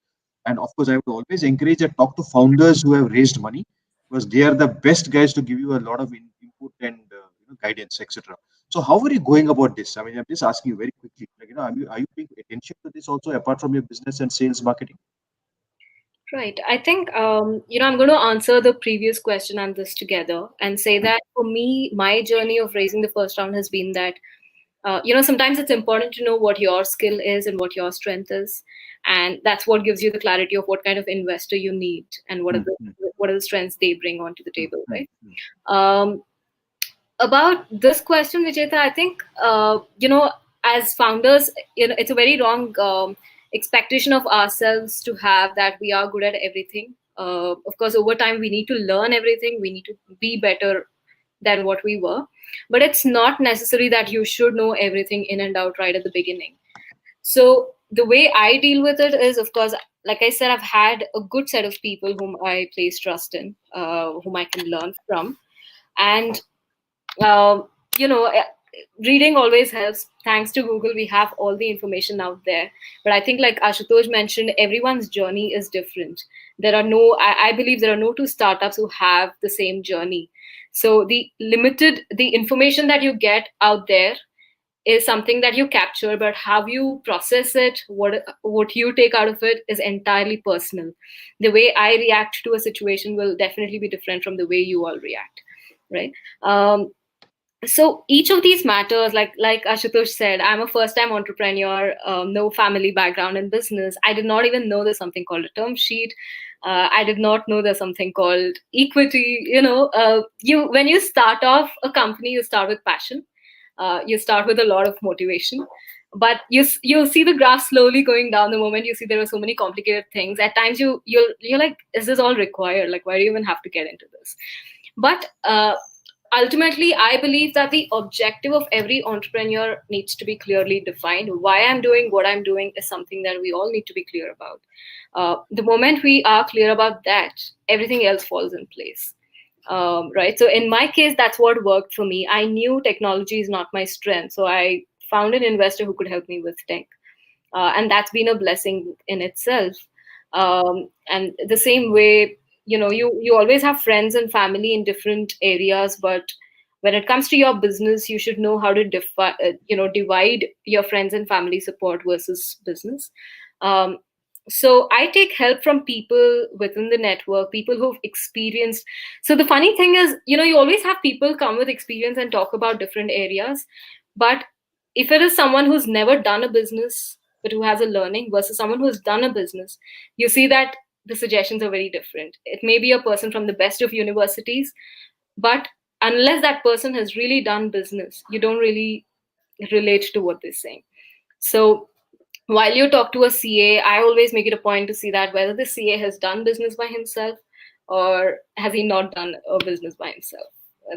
And of course, I would always encourage that talk to founders who have raised money, because they are the best guys to give you a lot of input and guidance, etc. So how are you going about this? I mean, I'm just asking you very quickly. Like, are you paying attention to this also apart from your business and sales marketing? Right. I think, I'm going to answer the previous question and this together and say that for me, my journey of raising the first round has been that, sometimes it's important to know what your skill is and what your strength is. And that's what gives you the clarity of what kind of investor you need and what are the strengths they bring onto the table, right? About this question, Vijeta, I think, as founders, it's a very wrong expectation of ourselves to have that we are good at everything. Of course, over time, we need to learn everything. We need to be better than what we were. But it's not necessary that you should know everything in and out right at the beginning. So the way I deal with it is, of course, like I said, I've had a good set of people whom I place trust in, whom I can learn from. And uh, you know eh, reading always helps. Thanks to Google, we have all the information out there, but I think, like Ashutosh mentioned, everyone's journey is different. I believe there are no two startups who have the same journey. So the information that you get out there is something that you capture, but how you process it, what you take out of it, is entirely personal. The way I react to a situation will definitely be different from the way you all react, right? So each of these matters, like Ashutosh said, I'm a first time entrepreneur, no family background in business. I did not even know there's something called a term sheet. I did not know there's something called equity. You when you start off a company, you start with passion. You start with a lot of motivation, but you'll see the graph slowly going down the moment you see there are so many complicated things. At times you're like, is this all required? Like, why do you even have to get into this? But ultimately, I believe that the objective of every entrepreneur needs to be clearly defined. Why I'm doing what I'm doing is something that we all need to be clear about. The moment we are clear about that, everything else falls in place. Right. So in my case, that's what worked for me. I knew technology is not my strength, so I found an investor who could help me with tech, and that's been a blessing in itself. And the same way, you always have friends and family in different areas, but when it comes to your business, you should know how to divide your friends and family support versus business. Um, so I take help from people within the network, people who've experienced. So the funny thing is, you always have people come with experience and talk about different areas, but if it is someone who's never done a business but who has a learning versus someone who's done a business, you see that the suggestions are very different. It may be a person from the best of universities, but unless that person has really done business, you don't really relate to what they're saying. So while you talk to a CA, I always make it a point to see that whether the CA has done business by himself or has he not done a business by himself.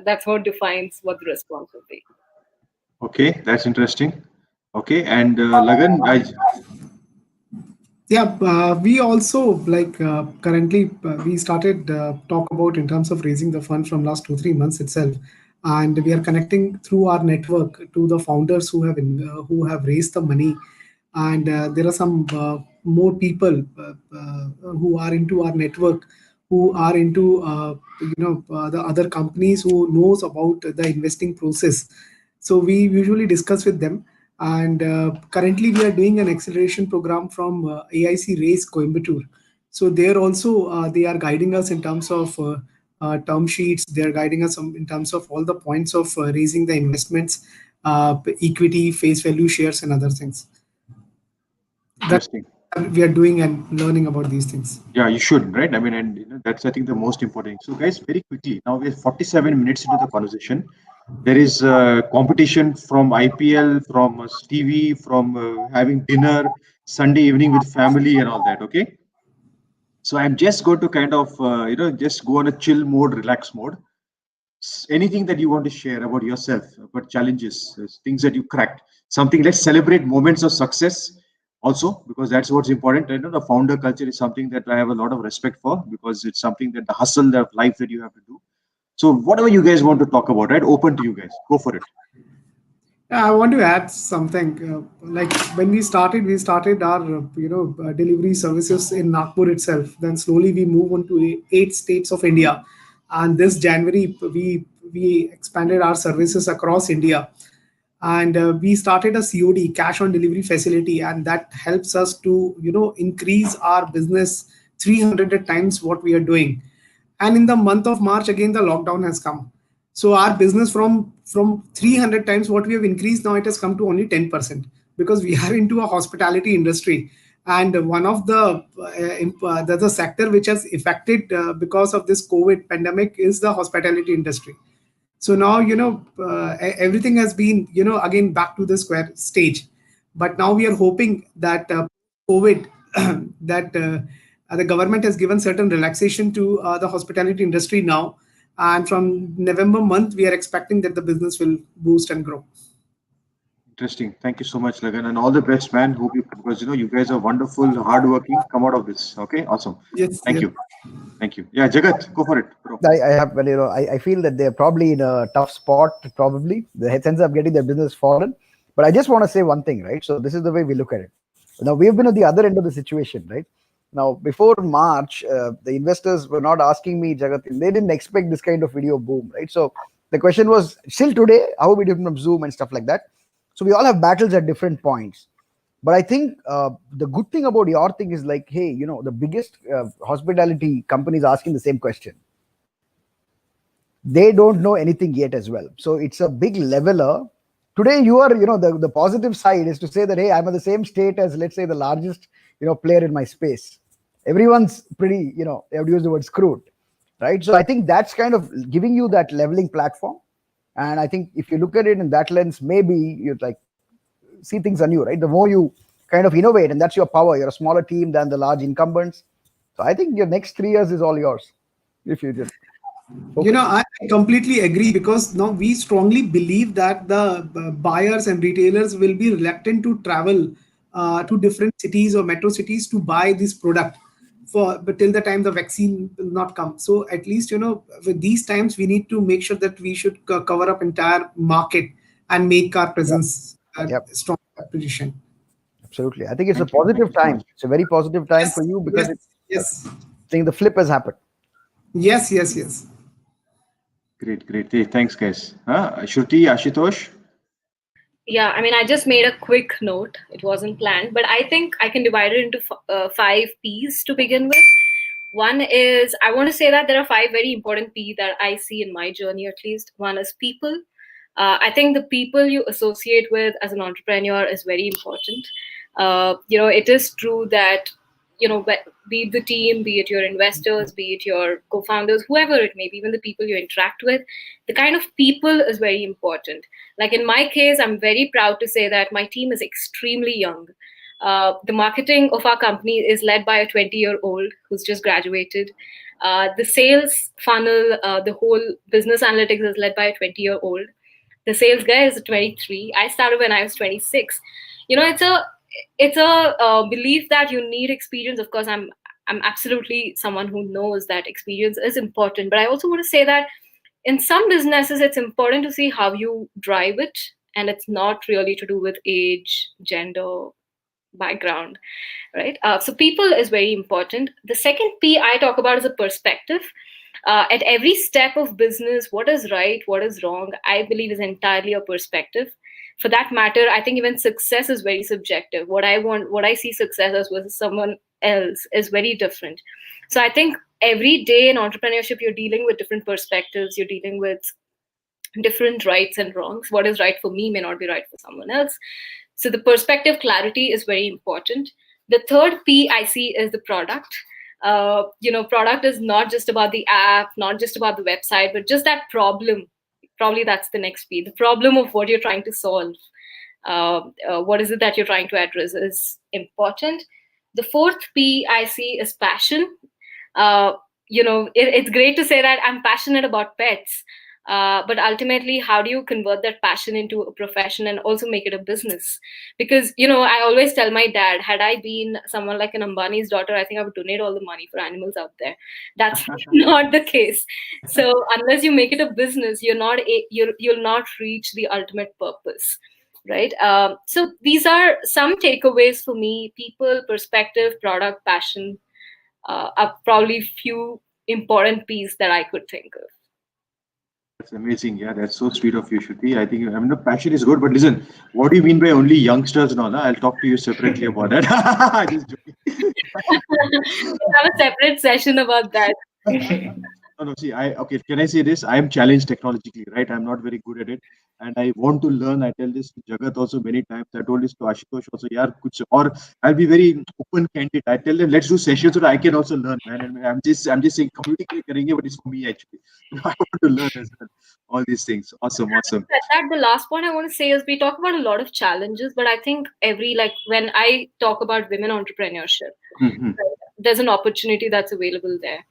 That's what defines what the response will be. Okay, that's interesting. Okay, and Lagan, Yeah, we also like currently we started talk about in terms of raising the fund from last 2 3 months itself, and we are connecting through our network to the founders who have raised the money, and there are some more people who are into our network, who are into the other companies who knows about the investing process. So we usually discuss with them, and currently we are doing an acceleration program from AIC Race Coimbatore. So there also they are guiding us in terms of term sheets. They are guiding us in terms of all the points of raising the investments, equity, face value shares, and other things. That interesting. we are doing and learning about these things. Yeah, you should, right? I mean, and that's I think the most important. So, guys, very quickly, now we're 47 minutes into the conversation. There is competition from IPL, from TV, from having dinner, Sunday evening with family, and all that. Okay, so I'm just going to kind of just go on a chill mode, relax mode. Anything that you want to share about yourself, about challenges, things that you cracked, something. Let's celebrate moments of success also, because that's what's important. The founder culture is something that I have a lot of respect for, because it's something that the hustle of life that you have to do. So whatever you guys want to talk about, right? Open to you guys. Go for it. I want to add something. Like when we started our delivery services in Nagpur itself. Then slowly we move on to 8 states of India, and this January we expanded our services across India, and we started a COD, cash on delivery facility, and that helps us to increase our business 300 times what we are doing. And in the month of March again the lockdown has come, so our business from 300 times what we have increased, now it has come to only 10%, because we are into a hospitality industry, and one of the sector which has affected because of this COVID pandemic is the hospitality industry. So now everything has been again back to the square stage, but now we are hoping that COVID that the government has given certain relaxation to the hospitality industry now, and from November month we are expecting that the business will boost and grow. Interesting. Thank you so much, Lagan, and all the best, man. Hope you, because you guys are wonderful, hardworking. Come out of this. Okay, awesome. Yes, Thank yes. you. Thank you. Yeah, Jagat, go for it, bro. I have, well, I feel that they're probably in a tough spot, probably. The sense of getting their business fallen. But I just want to say one thing, right? So this is the way we look at it. Now, we've been at the other end of the situation, right? Now, before March, the investors were not asking me, Jagat, they didn't expect this kind of video boom, right? So the question was, still today, how are we different from Zoom and stuff like that? So we all have battles at different points. But I think the good thing about your thing is like, hey, the biggest hospitality companies asking the same question. They don't know anything yet as well. So it's a big leveler. Today, you are, the positive side is to say that, hey, I'm at the same state as, let's say, the largest, player in my space. everyone's pretty, I would use the word screwed, right? So I think that's kind of giving you that leveling platform. And I think if you look at it in that lens, maybe you'd like see things anew, right? The more you kind of innovate, and that's your power. You're a smaller team than the large incumbents. So I think your next 3 years is all yours if you just focus. I completely agree, because now we strongly believe that the buyers and retailers will be reluctant to travel to different cities or metro cities to buy this product but till the time the vaccine will not come. So at least, with these times, we need to make sure that we should cover up entire market and make our presence Yep. strong position. Absolutely. I think it's Thank a you. positive Thank you so time. much. It's a very positive time Yes, for you because yes, I think the flip has happened. yes. Great, great. Hey, thanks, guys. Shruti, Ashutosh? Yeah, I mean, I just made a quick note. It wasn't planned, but I think I can divide it into 5 P's to begin with. One is, I want to say that there are 5 very important P that I see in my journey, at least. One is people. I think the people you associate with as an entrepreneur is very important. It is true that, be it the team, be it your investors, be it your co-founders, whoever it may be, even the people you interact with, the kind of people is very important. Like in my case, I'm very proud to say that my team is extremely young. The marketing of our company is led by a 20-year-old who's just graduated. The sales funnel, the whole business analytics is led by a 20-year-old. The sales guy is 23. I started when I was 26. It's a belief that you need experience. Of course, I'm absolutely someone who knows that experience is important. But I also want to say that in some businesses, it's important to see how you drive it, and it's not really to do with age, gender, background, right? So people is very important. The second P I talk about is a perspective. At every step of business, what is right, what is wrong, I believe is entirely a perspective. For that matter, I think even success is very subjective. What I see success as versus someone else is very different. So I think every day in entrepreneurship, you're dealing with different perspectives, you're dealing with different rights and wrongs. What is right for me may not be right for someone else. So the perspective clarity is very important. The third P I see is the product. Product is not just about the app, not just about the website, but just that problem. Probably that's the next P. The problem of what you're trying to solve. What is it that you're trying to address is important. The fourth P I see is passion. It's great to say that I'm passionate about pets. But ultimately, how do you convert that passion into a profession and also make it a business? Because, I always tell my dad, had I been someone like an Ambani's daughter, I think I would donate all the money for animals out there. That's not the case. So unless you make it a business, you'll not reach the ultimate purpose. Right. So these are some takeaways for me: people, perspective, product, passion. Are probably few important pieces that I could think of. That's amazing. Yeah, that's so sweet of you, Shruti. I think, the passion is good, but listen, what do you mean by only youngsters and all that? I'll talk to you separately about that. Just joking. We'll have a separate session about that. No, see, okay, can I say this? I am challenged technologically, right? I'm not very good at it. And I want to learn. I tell this to Jagat also many times. I told this to Ashutosh also, yaar, kuch, or I'll be very open candid. I tell them, let's do sessions so that I can also learn, man. And I'm just saying, communicate karenge, but it's for me actually. I want to learn as well. All these things. Awesome, awesome. The last point I want to say is we talk about a lot of challenges, but I think when I talk about women entrepreneurship, Mm-hmm. there's an opportunity that's available there.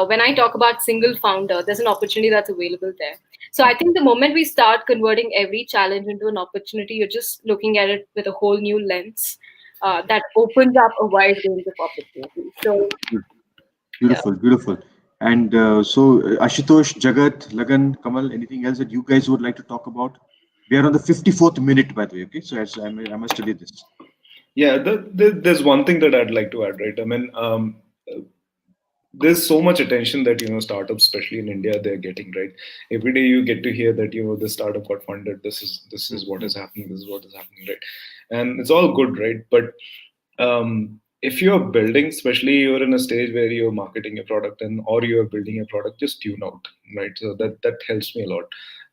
When I talk about single founder, there's an opportunity that's available there. So I think the moment we start converting every challenge into an opportunity, you're just looking at it with a whole new lens that opens up a wide range of opportunities. So Beautiful, beautiful. And Ashutosh, Jagat, Lagan, Kamal, anything else that you guys would like to talk about? We are on the 54th minute, by the way. Okay, so I must tell you this. Yeah, there's one thing that I'd like to add, right? I mean, there's so much attention that startups, especially in India, they're getting, right. Every day you get to hear that the startup got funded. This is what is happening. This is what is happening, right? And it's all good, right? But if you're building, especially you're in a stage where you're marketing a product or you're building a product, just tune out, right? So that helps me a lot.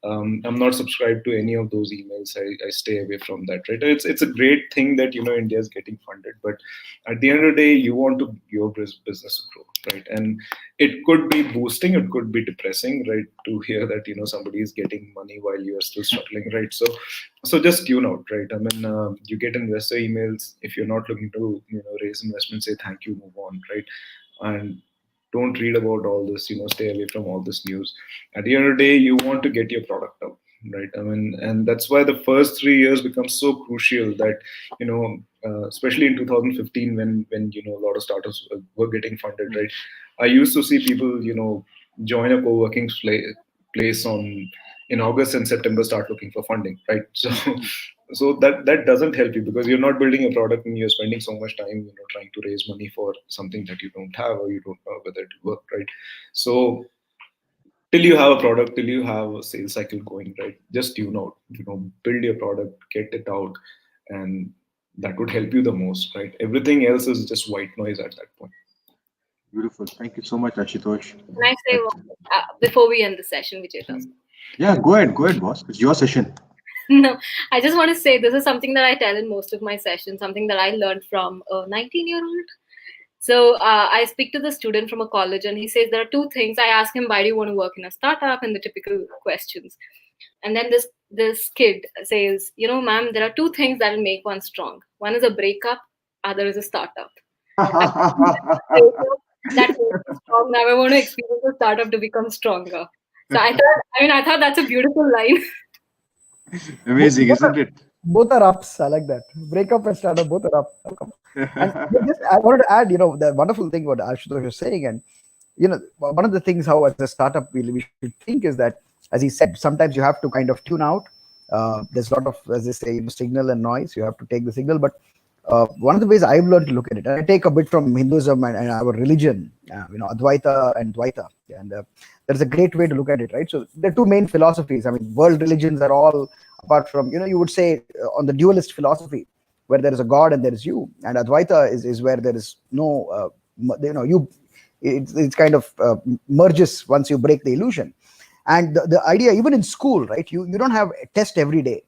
I'm not subscribed to any of those emails. I stay away from that, right? It's a great thing that India is getting funded, but at the end of the day, you want your business to grow, right? And it could be boosting, it could be depressing, right, to hear that somebody is getting money while you are still struggling, right? So just tune out, right? I mean, you get investor emails. If you're not looking to raise investment, say thank you, move on, right? And don't read about all this, stay away from all this news. At the end of the day, you want to get your product out, right? I mean, and that's why the first 3 years become so crucial, that especially in 2015, when a lot of startups were getting funded, right? I used to see people join a co-working place in August and September, start looking for funding, right? So that doesn't help you, because you're not building a product and you're spending so much time trying to raise money for something that you don't have, or you don't know whether it will work, right? So till you have a product, till you have a sales cycle going, right, just tune out, build your product, get it out, and that would help you the most, right? Everything else is just white noise at that point. Beautiful. Thank you so much, Ashutosh. Can I say before we end the session, Vijay? Yeah, go ahead, boss. It's your session. No, I just want to say this is something that I tell in most of my sessions, something that I learned from a 19-year-old. So I speak to the student from a college, and he says there are two things. I ask him, why do you want to work in a startup, and the typical questions. And then this kid says, ma'am, there are two things that will make one strong. One is a breakup, other is a startup. That makes me strong. Now I want to experience a startup to become stronger. So I thought that's a beautiful line. Amazing, isn't it? Both are ups. I like that. Breakup and startup, both are up. And I wanted to add, the wonderful thing what Ashutosh was saying, and one of the things how as a startup we should think is that, as he said, sometimes you have to kind of tune out. There's a lot of, as they say, signal and noise. You have to take the signal, but one of the ways I've learned to look at it, and I take a bit from Hinduism and our religion, Advaita and Dvaita, and there's a great way to look at it, right? So there are two main philosophies. I mean, world religions are all apart from, you would say on the dualist philosophy, where there is a God and there is you, and Advaita is where there is no, it's kind of merges once you break the illusion. And the idea, even in school, right? You don't have a test every day.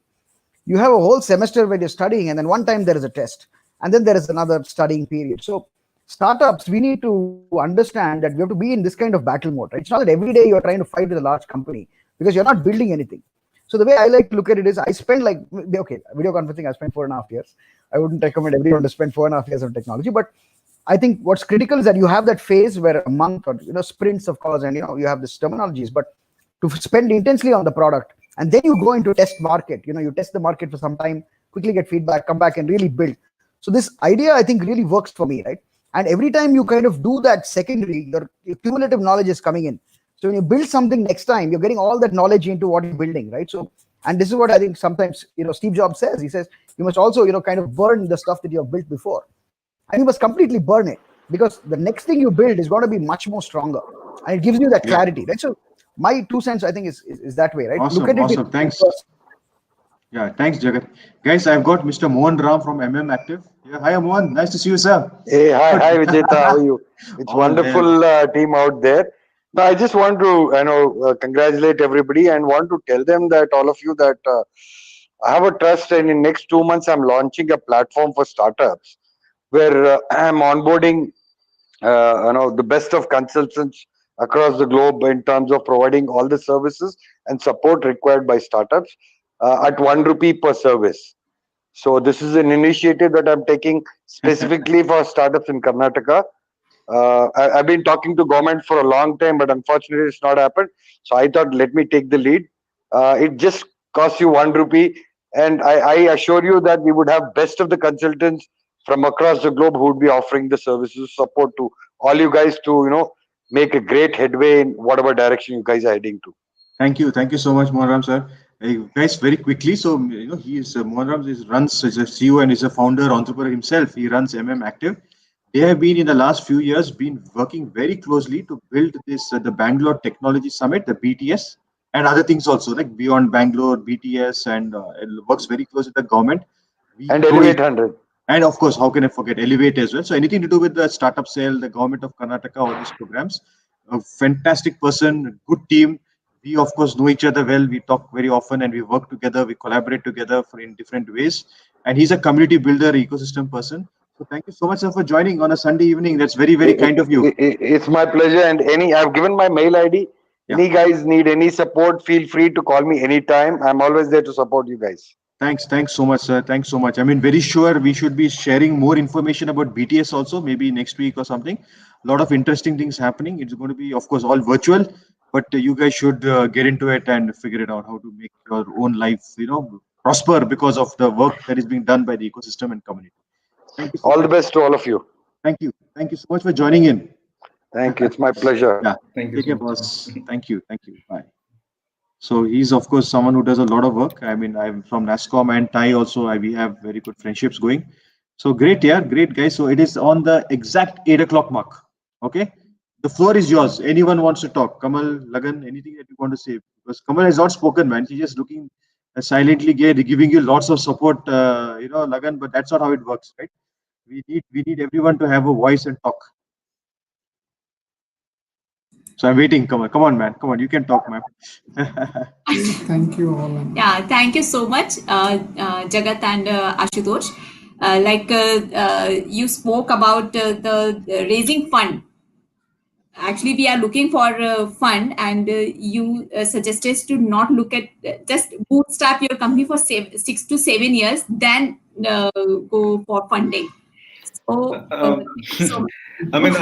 You have a whole semester where you're studying, and then one time there is a test, and then there is another studying period. So startups, we need to understand that we have to be in this kind of battle mode, right? It's not that every day you're trying to fight with a large company, because you're not building anything. So the way I like to look at it is, I spend video conferencing, I spent 4.5 years. I wouldn't recommend everyone to spend 4.5 years on technology, but I think what's critical is that you have that phase where a month or sprints, of course, and you have this terminologies, but to spend intensely on the product, and then you go into test market. You test the market for some time, quickly get feedback, come back and really build. So this idea, I think, really works for me, right? And every time you kind of do that secondary, your cumulative knowledge is coming in. So when you build something next time, you're getting all that knowledge into what you're building, right? So, and this is what I think sometimes, Steve Jobs says. He says, you must also, kind of burn the stuff that you have built before. And you must completely burn it, because the next thing you build is going to be much more stronger. And it gives you that clarity, right? So my 2 cents, I think, is that way, right? Awesome, Look at it. Awesome. Thanks. Yeah, thanks, Jagat. Guys, I've got Mr. Mohan Ram from Active. Yeah, hi, Mohan. Nice to see you, sir. Hey, hi, Vijeta. How are you? It's wonderful team out there. Now, I just want to, congratulate everybody and want to tell them that all of you that I have a trust, and in next 2 months, I'm launching a platform for startups where I'm onboarding, the best of consultants across the globe in terms of providing all the services and support required by startups at 1 rupee per service. So this is an initiative that I'm taking specifically for startups in Karnataka. I've been talking to government for a long time, but unfortunately it's not happened. So I thought, let me take the lead. It just costs you 1 rupee. And I assure you that we would have best of the consultants from across the globe who would be offering the services support to all you guys to, make a great headway in whatever direction you guys are heading to. Thank you. Thank you so much, Mohan Ram, sir. Guys, very quickly. So, he is Mohan Ram runs as a CEO and is a founder, entrepreneur himself. He runs Active. They have been in the last few years working very closely to build this the Bangalore Technology Summit, the BTS, and other things also like Beyond Bangalore, BTS, and it works very close with the government. And Elevate 100. And of course, how can I forget Elevate as well? So anything to do with the startup sale, the government of Karnataka, all these programs. A fantastic person, good team. we of course know each other well. We talk very often and we work together. We collaborate together in different ways. And he's a community builder, ecosystem person. So thank you so much, sir, for joining on a Sunday evening. That's very, very kind of you. It's my pleasure. And I've given my mail ID. Yeah. Any guys need any support, feel free to call me anytime. I'm always there to support you guys. Thanks so much, sir. Thanks so much. I mean, very sure we should be sharing more information about BTS also, maybe next week or something. A lot of interesting things happening. It's going to be, of course, all virtual, but you guys should get into it and figure it out how to make your own life, prosper because of the work that is being done by the ecosystem and community. Thank you so All much. the best to all of you. Thank you. Thank you so much for joining in. Thank you. It's my pleasure. Yeah. Thank you Take so care, much. boss. Thank you. Thank you. Bye. So he's of course someone who does a lot of work. I mean, I'm from NASCOM and TIE also. We have very good friendships going. So great, yeah, great guys. So it is on the exact 8 o'clock mark. Okay, the floor is yours. Anyone wants to talk? Kamal, Lagan, anything that you want to say? Because Kamal has not spoken, man. He's just looking silently, giving you lots of support. Lagan, but that's not how it works, right? We need everyone to have a voice and talk. So I'm waiting. Come on, man. Come on, you can talk, man. Thank you all. Yeah, thank you so much, Jagat and Ashutosh. You spoke about the raising fund. Actually, we are looking for a fund, and you suggested to not look at just bootstrap your company for 6 to 7 years, then go for funding. So, so I mean,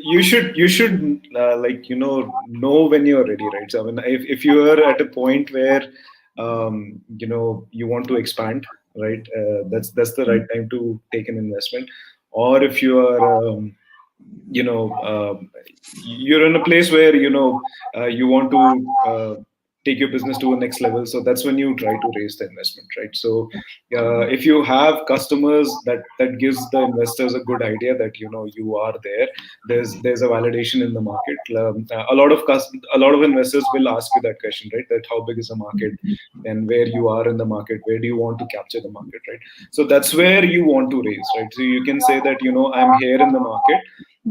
you should know when you're ready, right? So I mean, if you are at a point where you want to expand, right? That's the right time to take an investment. Or if you are you're in a place where you want to take your business to a next level, so that's when you try to raise the investment, right? So if you have customers, that gives the investors a good idea that you are there. There's a validation in the market. A lot of investors will ask you that question, right? That how big is the market, and where you are in the market, where do you want to capture the market, right? So that's where you want to raise, right? So you can say that I'm here in the market,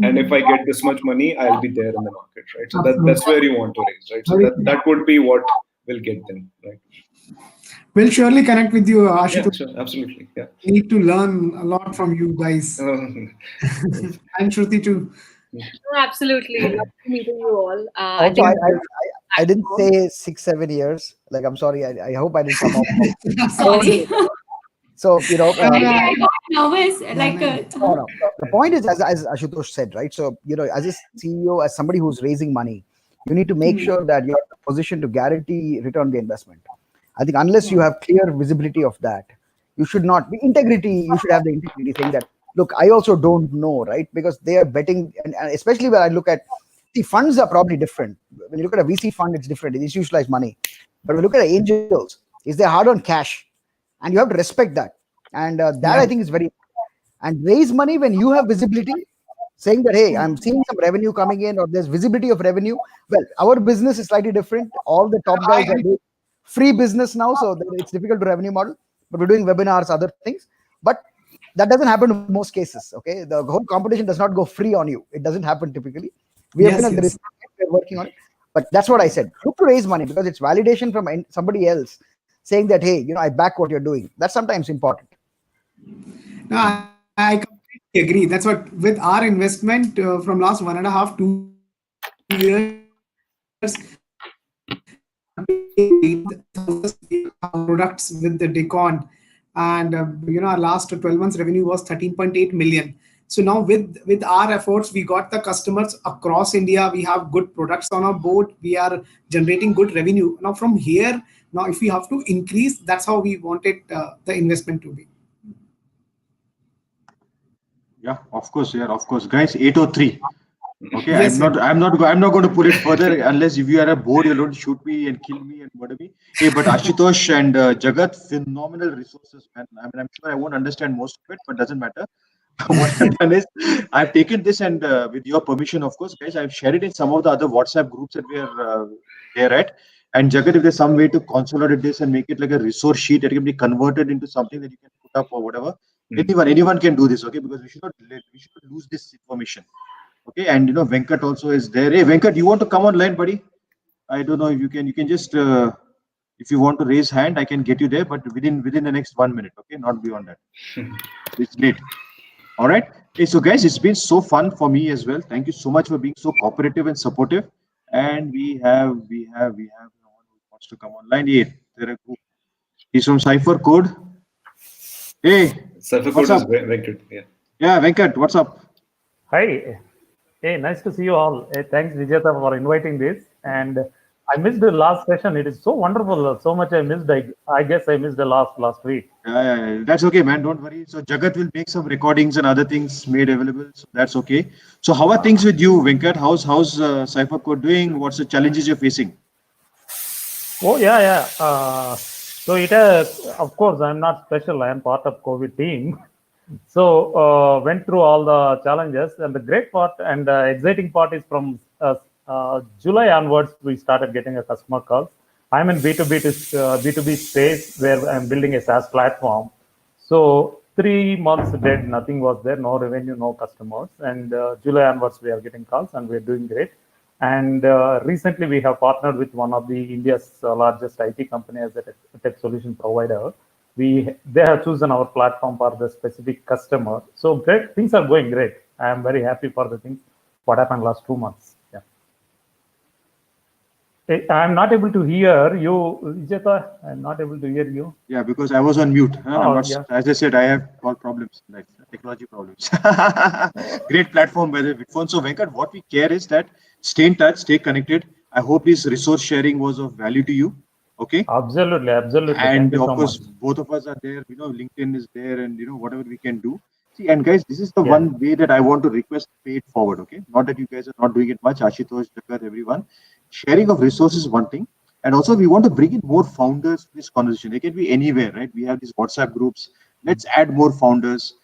and if I get this much money, I'll be there in the market, right? So that's where you want to raise, right? So that would be what will get them, right? We'll surely connect with you, Yeah, Ashutosh. sure, absolutely, yeah. We need to learn a lot from you guys. And Shruti too. No, absolutely. Love meeting you all. Also, I didn't say 6, 7 years. Like, I'm sorry. I hope I didn't come off. sorry. So, I got nervous. no. The point is, as Ashutosh said, right? So, as a CEO, as somebody who's raising money, you need to make sure that you're in a position to guarantee return on the investment. I think unless you have clear visibility of that, you should not be integrity. You should have the integrity saying that, look, I also don't know, right? Because they are betting, and especially when I look at the funds are probably different. When you look at a VC fund, it's different. It's institutionalized money. But when you look at angels, is they hard on cash, and you have to respect that. And I think is very important. And raise money when you have visibility, saying that, hey, I'm seeing some revenue coming in, or there's visibility of revenue. Well, our business is slightly different. All the top guys are doing free business now, so it's difficult to revenue model. But we're doing webinars, other things. But that doesn't happen in most cases. Okay, the whole competition does not go free on you. It doesn't happen typically. We have been at the risk. We're working on it. But that's what I said. Look to raise money because it's validation from somebody else saying that, hey, I back what you're doing. That's sometimes important. No, I completely agree. That's what with our investment from last 1.5, 2 years, products with the Decon, and our last 12 months revenue was 13.8 million. So now with our efforts, we got the customers across India. We have good products on our board. We are generating good revenue. Now from here, if we have to increase, that's how we wanted the investment to be. Yeah, of course, guys. 8:03. Okay, Yes, I'm not going to pull it further unless if you are a board, you don't shoot me and kill me and whatever. Hey, but Ashutosh and Jagat, phenomenal resources, man. I mean, I'm sure I won't understand most of it, but doesn't matter. What I've done is I've taken this and with your permission, of course, guys, I've shared it in some of the other WhatsApp groups that we are there at. And Jagat, if there's some way to consolidate this and make it like a resource sheet that can be converted into something that you can put up or whatever, anyone can do this, okay? Because we should not lose this information. Okay, and Venkat also is there. Hey, Venkat, you want to come online, buddy? I don't know if you can just if you want to raise hand, I can get you there, but within the next 1 minute, okay, not beyond that. It's late. All right. Hey, so guys, it's been so fun for me as well. Thank you so much for being so cooperative and supportive. And we have someone who wants to come online. Yeah, he's from Cipher Code. Hey, Cipher what's code is up? Venkat. Yeah. Yeah, Venkat, what's up? Hi. Hey, nice to see you all. Hey, thanks, Vijeta, for inviting this. And I missed the last session. It is so wonderful. So much I missed. I guess I missed the last week. Yeah, that's okay, man. Don't worry. So Jagat will make some recordings and other things made available. So that's okay. So how are things with you, Venkat? How's Cipher Code doing? What's the challenges you're facing? Oh, yeah. So of course, I'm not special. I am part of COVID team. So went through all the challenges, and the great part and the exciting part is from July onwards, we started getting a customer calls. I'm in B2B space where I'm building a SaaS platform. So 3 months dead, nothing was there, no revenue, no customers. And July onwards, we are getting calls, and we're doing great. And recently, we have partnered with one of the India's largest IT company as a tech solution provider. They have chosen our platform for the specific customer. So great, things are going great. I am very happy for the things what happened last 2 months. Yeah. I'm not able to hear you, Vijeta. I'm not able to hear you. Yeah, because I was on mute. I'm not, yeah. as I said, I have all problems, like technology problems. Great platform by the Vidphone. So Venkat, what we care is that stay in touch, stay connected. I hope this resource sharing was of value to you. Okay. Absolutely. And Thank you of so course, much. both of us are there. LinkedIn is there, and whatever we can do. See, and guys, this is the Yeah. one way that I want to request pay it forward. Okay, not that you guys are not doing it much. Ashutosh, Jagat, everyone. Sharing of resources is one thing, and also we want to bring in more founders to this conversation. They can be anywhere, right? We have these WhatsApp groups. Let's add more founders.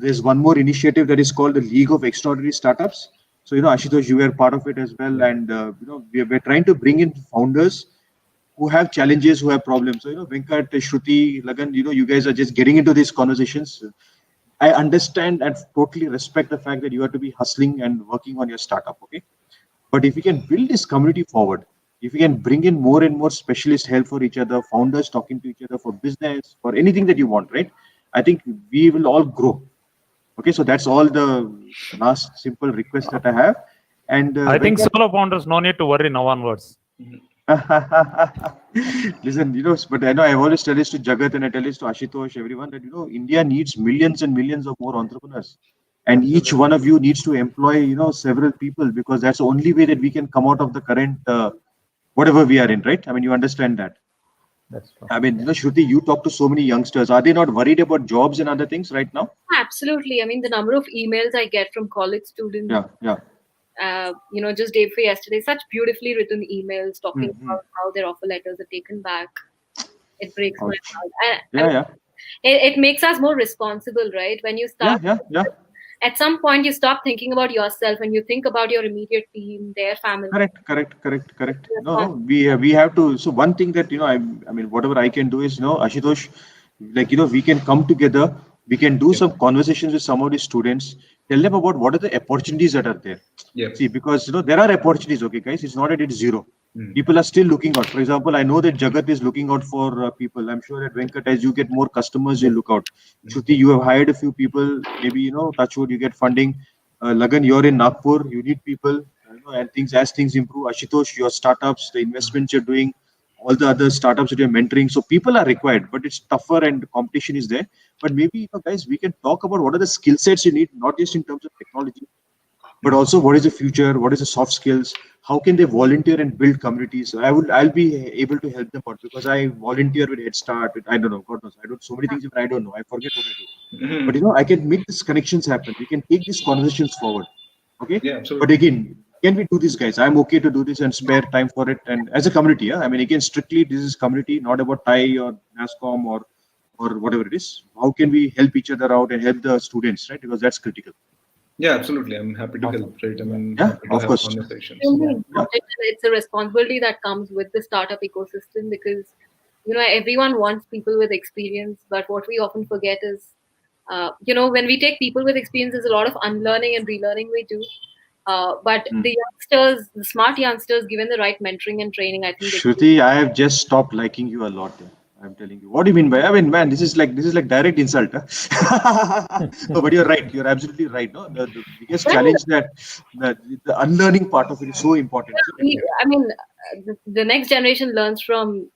There's one more initiative that is called the League of Extraordinary Startups. So Ashutosh, you were part of it as well, and we're trying to bring in founders who have challenges, who have problems. So, Venkat, Shruti, Lagan, you guys are just getting into these conversations. I understand and totally respect the fact that you have to be hustling and working on your startup, okay? But if we can build this community forward, if we can bring in more and more specialist help for each other, founders talking to each other for business, for anything that you want, right? I think we will all grow. Okay, so that's all the last simple request that I have. And I think Venkat, solo founders, no need to worry now onwards. listen, but I know I've always tell this to Jagat and I tell this to Ashutosh, everyone that India needs millions and millions of more entrepreneurs, and each one of you needs to employ several people, because that's the only way that we can come out of the current whatever we are in, right? I mean, you understand that. That's true. I mean, Shruti, you talk to so many youngsters. Are they not worried about jobs and other things right now? Absolutely. I mean, the number of emails I get from college students. Yeah. Just day before yesterday, such beautifully written emails talking Mhm. about how their offer letters are taken back. It breaks my Ouch. heart. Yeah. It makes us more responsible, right? When you start, Yeah. at some point, you stop thinking about yourself and you think about your immediate team, their family. Correct. No, we have to. So one thing that I mean, whatever I can do is Ashutosh, like we can come together. We can do some conversations with some of the students. Tell them about what are the opportunities that are there. Yep. See, because there are opportunities. Okay, guys, it's not that it's zero. Mm. People are still looking out. For example, I know that Jagat is looking out for people. I'm sure that Venkat, as you get more customers, you look out. Shruti, you have hired a few people. Maybe touchwood, you get funding. Lagan, you're in Nagpur. You need people. And as things improve. Ashutosh, your startups, the investments you're doing, all the other startups that you're mentoring. So people are required, but it's tougher and competition is there. But maybe guys, we can talk about what are the skill sets you need, not just in terms of technology, but also what is the future, what is the soft skills, how can they volunteer and build communities. I'll be able to help them out, because I volunteer with Head Start, with, I don't know, God knows, I don't so many things that I don't know, I forget what I do, but I can make these connections happen. We can take these conversations forward. Okay. Yeah, But absolutely. again, can we do this, guys? I'm okay to do this and spare time for it, and as a community. I mean, again, strictly this is community, not about TIE or NASCOM or whatever it is. How can we help each other out and help the students, right? Because that's critical. Yeah, absolutely. I'm happy to help, right? I mean, Yeah, happy to of have course. conversations. Extremely important, and it's a responsibility that comes with the startup ecosystem, because everyone wants people with experience, but what we often forget is when we take people with experience, there's a lot of unlearning and relearning we do. But Hmm. the youngsters, the smart youngsters, given the right mentoring and training, I think they can. Shruti, I have just stopped liking you a lot there. I'm telling you. What do you mean by? I mean, man, this is like direct insult. Huh? No, but you're right. You're absolutely right. No, the biggest Well, challenge that the unlearning part of it is so important, isn't it? I mean, the next generation learns from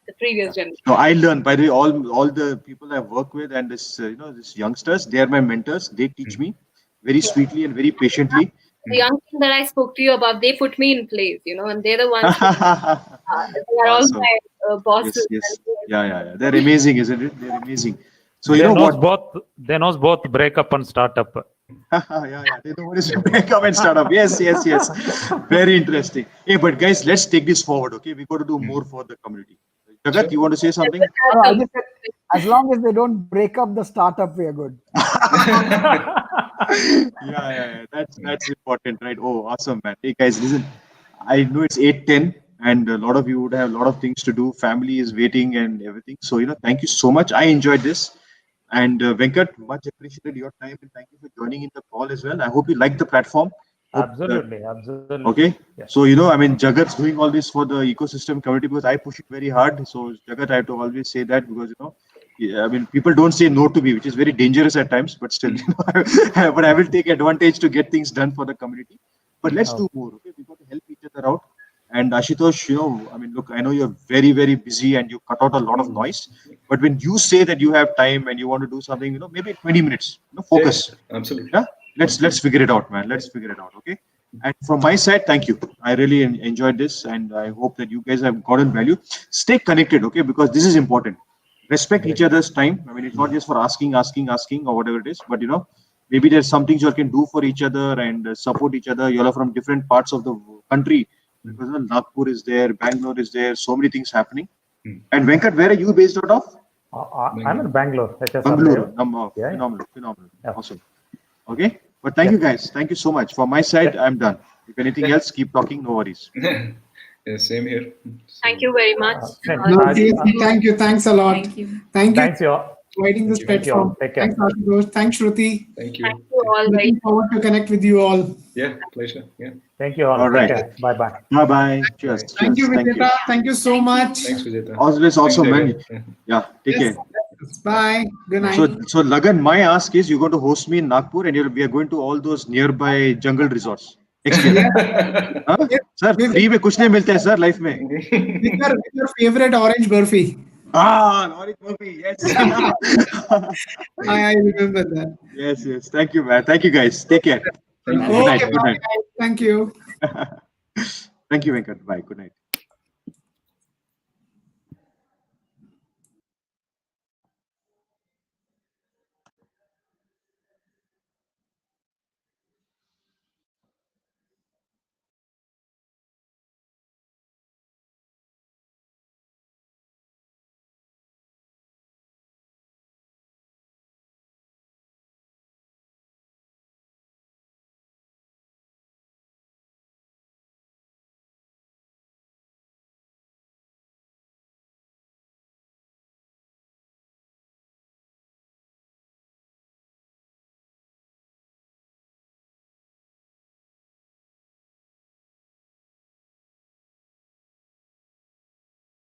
the previous generation. No, I learn. By the way, all the people I work with and this this youngsters, they are my mentors. They teach me very sweetly and very patiently. The young thing that I spoke to you about, they put me in place, and they're the ones who, they are all Awesome. my bosses. Yes, yes. Yeah. They're amazing, isn't it? They're amazing. So you They know knows what? both. They knows both breakup and startup. Yeah. They know what is breakup and startup. Yes. Very interesting. Hey, but guys, let's take this forward. Okay, we got to do more for the community. Jagat, you want to say something? I just said, as long as they don't break up the startup, we are good. Yeah. That's important, right? Oh, awesome, man. Hey, guys, listen. I know it's 8:10, and a lot of you would have a lot of things to do. Family is waiting and everything. So thank you so much. I enjoyed this. And Venkat, much appreciated your time and thank you for joining in the call as well. I hope you like the platform. Hope Absolutely. okay. Yeah. So I mean, Jagat's doing all this for the ecosystem community because I push it very hard. So Jagat, I have to always say that because yeah, I mean, people don't say no to me, which is very dangerous at times. But still, but I will take advantage to get things done for the community. But let's do more. Okay, we got to help each other out. And Ashutosh, I mean, look, I know you're very, very busy and you cut out a lot of noise. But when you say that you have time and you want to do something, maybe 20 minutes, focus. Yes, absolutely. Yeah, let's figure it out, man. Let's figure it out. Okay. And from my side, thank you. I really enjoyed this, and I hope that you guys have gotten value. Stay connected, okay? Because this is important. Respect each other's time. I mean, it's not just for asking, or whatever it is, but maybe there's some things you can do for each other and support each other. You all are from different parts of the country because Nagpur is there, Bangalore is there, so many things happening. And Venkat, where are you based out of? I'm in Bangalore. Bangalore. Yeah. Phenomenal. Yeah. Awesome. Okay. But thank you guys. Thank you so much. For my side, I'm done. If anything else, keep talking. No worries. Yeah, same here. Thank you very much. No, seriously, thank you. Thanks a lot. Thank you. Thank you Thanks, you all. for providing this Thank you all. platform. Take care. Thanks, Ashutosh. Thanks, Shruti. Thank you. Thank you all very Looking forward to connect with you all. Yeah, pleasure. Yeah. Thank you all. All right. Take care. Bye. Bye bye. Cheers. Thank you, Thank you. Vijeta. Thank you so much. Thanks, Vijeta. Always awesome, Thanks, man. Jagat. Yeah. Take Yes. care. Bye. Good night. So Lagan, my ask is you're going to host me in Nagpur and we are going to all those nearby jungle resorts next year. Huh? Sir, free में कुछ नहीं मिलता है sir life में. With your favorite orange burfi. Orange burfi, yes. I remember that. Yes. Thank you, man. Thank you, guys. Take care. Thank you. Good night. Okay, Good bye, night. guys. Thank you. Thank you, Venkat. Bye. Good night.